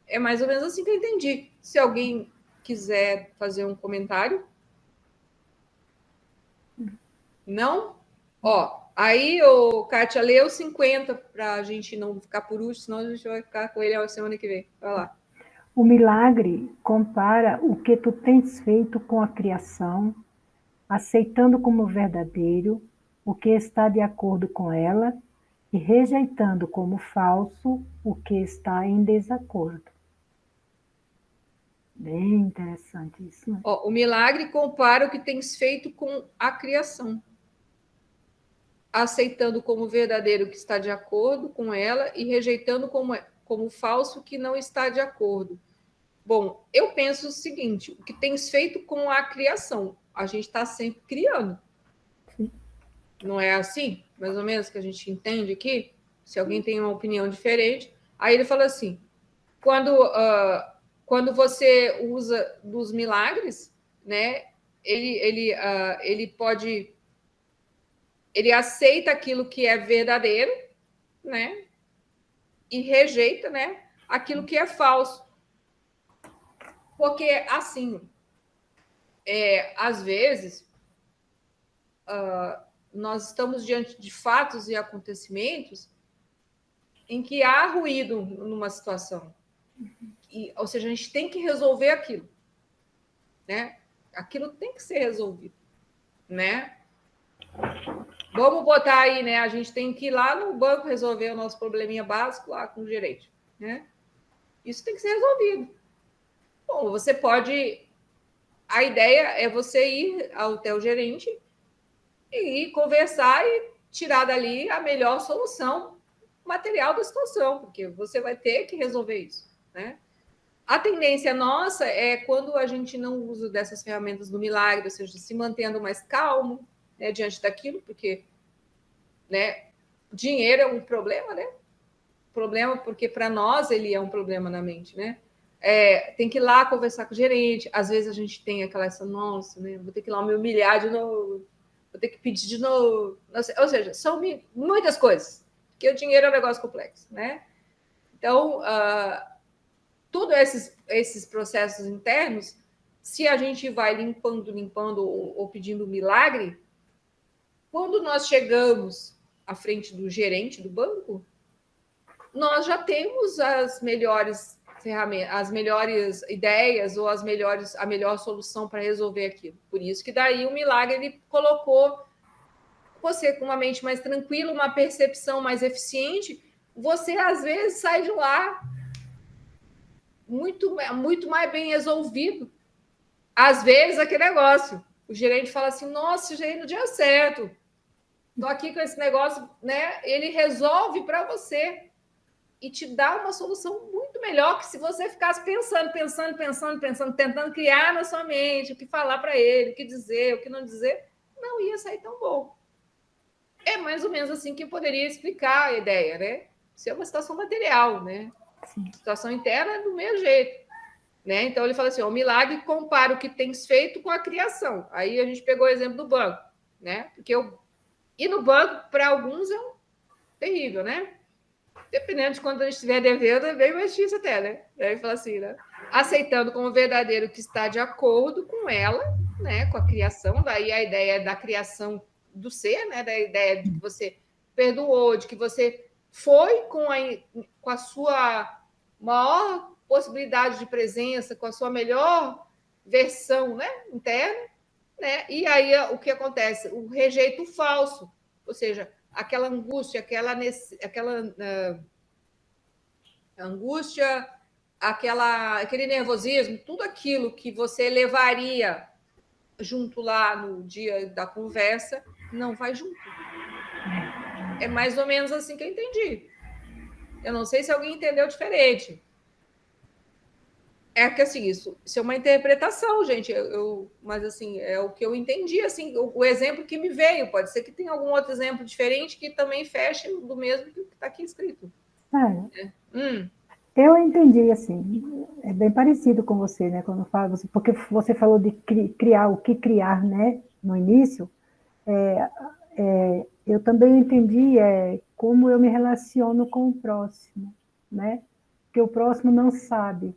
É mais ou menos assim que eu entendi. Se alguém quiser fazer um comentário. Não? Ó, aí, Kátia, lê o 50 para a gente não ficar por último, senão a gente vai ficar com ele a semana que vem. Vai lá. O milagre compara o que tu tens feito com a criação, aceitando como verdadeiro o que está de acordo com ela e rejeitando como falso o que está em desacordo. Bem interessante isso, né? Ó, o milagre compara o que tens feito com a criação, aceitando como verdadeiro o que está de acordo com ela e rejeitando como falso o que não está de acordo. Bom, eu penso o seguinte, o que tens feito com a criação, a gente está sempre criando. Sim. Não é assim, mais ou menos, que a gente entende aqui? Se alguém tem uma opinião diferente. Aí ele fala assim, quando você usa dos milagres, né, ele aceita aquilo que é verdadeiro, né, e rejeita, né, aquilo que é falso. Porque, assim, às vezes, nós estamos diante de fatos e acontecimentos em que há ruído numa situação. Ou seja, a gente tem que resolver aquilo, né? Aquilo tem que ser resolvido, né? Vamos botar aí, né? A gente tem que ir lá no banco resolver o nosso probleminha básico lá com o gerente, né? Isso tem que ser resolvido. Bom, você pode... A ideia é você ir até o gerente e conversar e tirar dali a melhor solução material da situação, porque você vai ter que resolver isso, né? A tendência nossa é quando a gente não usa dessas ferramentas do milagre, ou seja, se mantendo mais calmo, né, diante daquilo, porque, né, dinheiro é um problema, né? Problema porque para nós ele é um problema na mente, né? Tem que ir lá conversar com o gerente. Às vezes a gente tem nossa, né? Vou ter que ir lá me humilhar de novo, vou ter que pedir de novo. Ou seja, são muitas coisas, porque o dinheiro é um negócio complexo, né? Então, todos esses processos internos, se a gente vai limpando ou pedindo milagre, quando nós chegamos à frente do gerente do banco, nós já temos as melhores ferramentas, as melhores ideias ou a melhor solução para resolver aquilo. Por isso que daí o milagre ele colocou você com uma mente mais tranquila, uma percepção mais eficiente, você às vezes sai de lá muito mais bem resolvido. Às vezes aquele negócio, o gerente fala assim: nossa, gerente, no dia certo, estou aqui com esse negócio, né? Ele resolve para você e te dá uma solução muito melhor que se você ficasse pensando, tentando criar na sua mente o que falar para ele, o que dizer, o que não dizer, não ia sair tão bom. É mais ou menos assim que eu poderia explicar a ideia, né? Isso é uma situação material, né? Situação interna do mesmo jeito, né? Então ele fala assim: o milagre compara o que tens feito com a criação. Aí a gente pegou o exemplo do banco, né? Porque ir no banco para alguns é terrível, né? Dependendo de quando a gente estiver devendo, é bem mais difícil até, né? Aí fala assim, né? Aceitando como verdadeiro que está de acordo com ela, né? Com a criação, daí a ideia da criação do ser, né? Da ideia de que você perdoou, de que você foi com a sua maior possibilidade de presença, com a sua melhor versão, né? Interna, né? E aí o que acontece? O rejeito falso, ou seja, aquela angústia, aquela angústia, aquele nervosismo, tudo aquilo que você levaria junto lá no dia da conversa, não vai junto. É mais ou menos assim que eu entendi. Eu não sei se alguém entendeu diferente. É que assim, isso é uma interpretação, gente. Mas assim, é o que eu entendi, assim, o exemplo que me veio. Pode ser que tenha algum outro exemplo diferente que também feche do mesmo que está aqui escrito. Eu entendi, assim, é bem parecido com você, né? Quando fala, porque você falou de criar, o que criar, né? No início, eu também entendi como eu me relaciono com o próximo, né? Porque o próximo não sabe.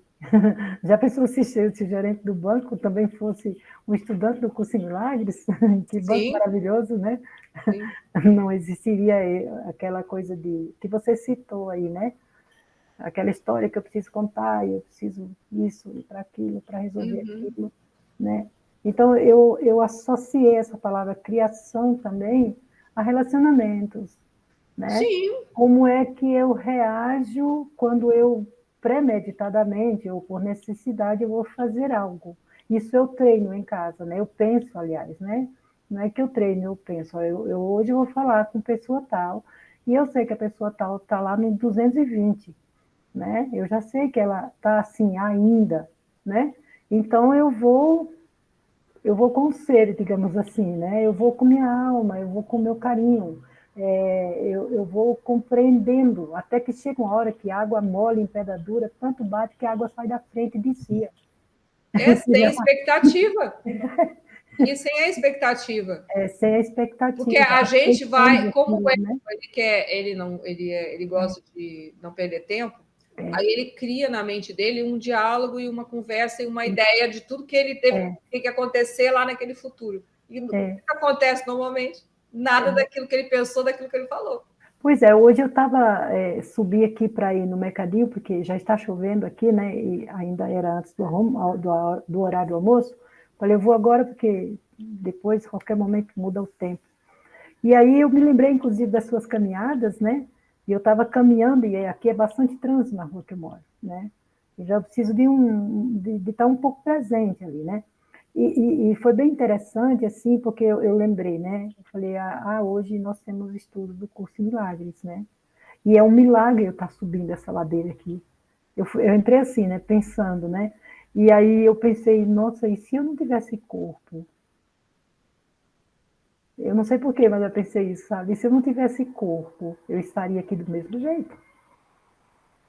Já pensou se o gerente do banco também fosse um estudante do curso em Milagres? Que banco maravilhoso, né? Sim. Não existiria aquela coisa que você citou aí, né? Aquela história que eu preciso contar, eu preciso isso para aquilo, para resolver aquilo, né? Então, eu associei essa palavra criação também a relacionamentos, né? Sim. Como é que eu reajo quando eu, premeditadamente ou por necessidade, eu vou fazer algo. Isso eu treino em casa, né? Eu penso, aliás, né? Não é que eu treino, eu penso. Hoje eu vou falar com pessoa tal, e eu sei que a pessoa tal está lá no 220, né? Eu já sei que ela está assim ainda, né? Então eu vou com ser, digamos assim, né? Eu vou com minha alma, eu vou com meu carinho, eu vou compreendendo, até que chega uma hora que a água mole em pedra dura, tanto bate que a água sai da frente e descia. Sem expectativa. E sem a expectativa. Sem a expectativa. Porque a gente vai, como né? ele gosta de não perder tempo, aí ele cria na mente dele um diálogo e uma conversa e uma ideia de tudo que ele tem que acontecer lá naquele futuro. E o que acontece normalmente? Nada daquilo que ele pensou, daquilo que ele falou. Pois é, hoje eu subi aqui para ir no mercadinho, porque já está chovendo aqui, né? E ainda era antes do horário do almoço. Falei, eu vou agora, porque depois, qualquer momento, muda o tempo. E aí eu me lembrei, inclusive, das suas caminhadas, né? E eu estava caminhando, e aqui é bastante trânsito na rua que eu moro, né? E já preciso de estar um pouco presente ali, né? E foi bem interessante, assim, porque eu lembrei, né? Eu falei, hoje nós temos estudo do curso em Milagres, né? E é um milagre eu estar subindo essa ladeira aqui. Eu entrei assim, né? Pensando, né? E aí eu pensei, nossa, e se eu não tivesse corpo? Eu não sei porquê, mas eu pensei isso, sabe? E se eu não tivesse corpo, eu estaria aqui do mesmo jeito,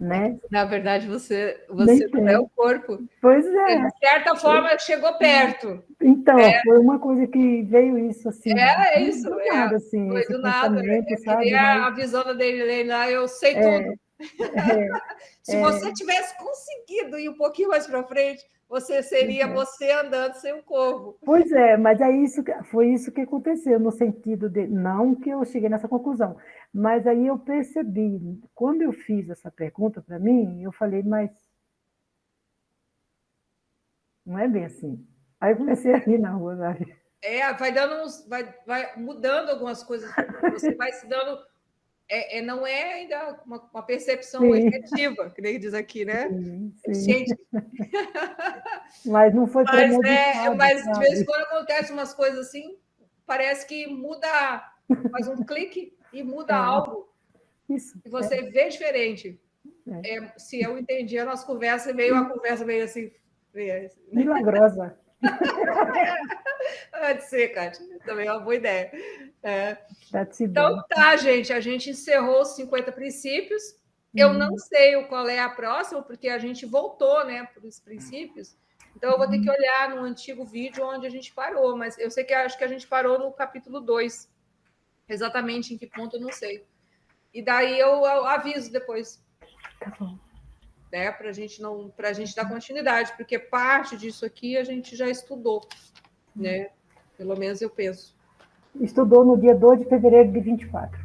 né? Na verdade, você não é o corpo. Pois é. De certa forma, chegou perto. Então, foi uma coisa que veio isso, assim. Isso. Do nada, assim, foi esse do nada. sabe? A visão dele lá, eu sei tudo. Se você tivesse conseguido ir um pouquinho mais para frente, você seria você andando sem um corpo. Pois é, mas foi isso que aconteceu, no sentido de, não que eu cheguei nessa conclusão, mas aí eu percebi, quando eu fiz essa pergunta para mim, eu falei, mas Não é bem assim. Aí eu comecei a rir na rua, sabe? Vai dando vai mudando algumas coisas, você vai se dando. Não é ainda uma percepção Sim. efetiva, que nem diz aqui, né? Sim. Mas não foi premeditado, mas de vez em sabe? quando acontece umas coisas assim, parece que muda, faz um clique e muda algo, Isso. e você vê diferente. Se eu entendi a nossa conversa, a conversa meio assim. Milagrosa. Pode ser, Kátia, também é uma boa ideia. That's Então, tá, gente, a gente encerrou os 50 princípios. Eu não sei qual é a próxima, porque a gente voltou, né, para os princípios. Então, eu vou ter que olhar no antigo vídeo onde a gente parou, mas eu sei que acho que a gente parou no capítulo 2. Exatamente em que ponto, eu não sei. E daí eu aviso depois. Tá bom. Né, para a gente dar continuidade, porque parte disso aqui a gente já estudou, né? Pelo menos eu penso. Estudou no dia 2 de fevereiro de 24.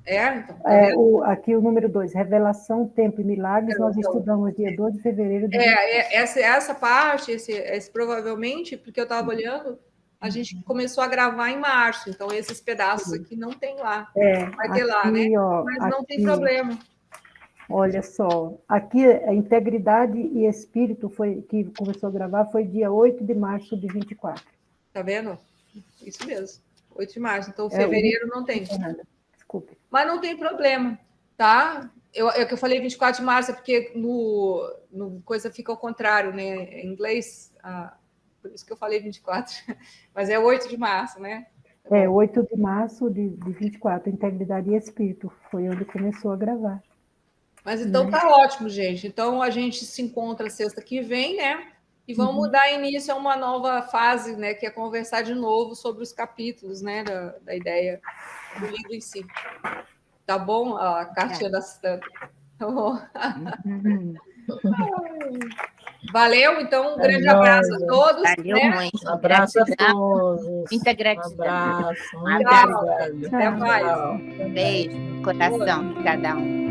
Então, aqui o número 2, Revelação, Tempo e Milagres, nós estudamos dia 2 de fevereiro de 24. Essa parte, esse provavelmente, porque eu estava olhando, a gente começou a gravar em março, então esses pedaços aqui não tem lá. Vai ter lá, né? Mas não tem problema. Olha só, aqui a integridade e espírito que começou a gravar foi dia 8 de março de 24. Tá vendo? Isso mesmo, 8 de março. Então, fevereiro não tem. Desculpe. Mas não tem problema, tá? Que eu falei 24 de março, é porque no coisa fica ao contrário, né? Em inglês, por isso que eu falei 24. Mas é 8 de março, né? 8 de março de 24, integridade e espírito. Foi onde começou a gravar. Mas então tá ótimo, gente. Então a gente se encontra sexta que vem, né? E vamos dar início a uma nova fase, né? Que é conversar de novo sobre os capítulos, né? Da ideia do livro em si. Tá bom? A cartinha da Santa. Tá bom? Valeu, então um grande abraço a todos. Valeu muito. Um abraço a todos. Muita gratidão. Um abraço. Um abraço. Até mais. Um beijo no coração de cada um.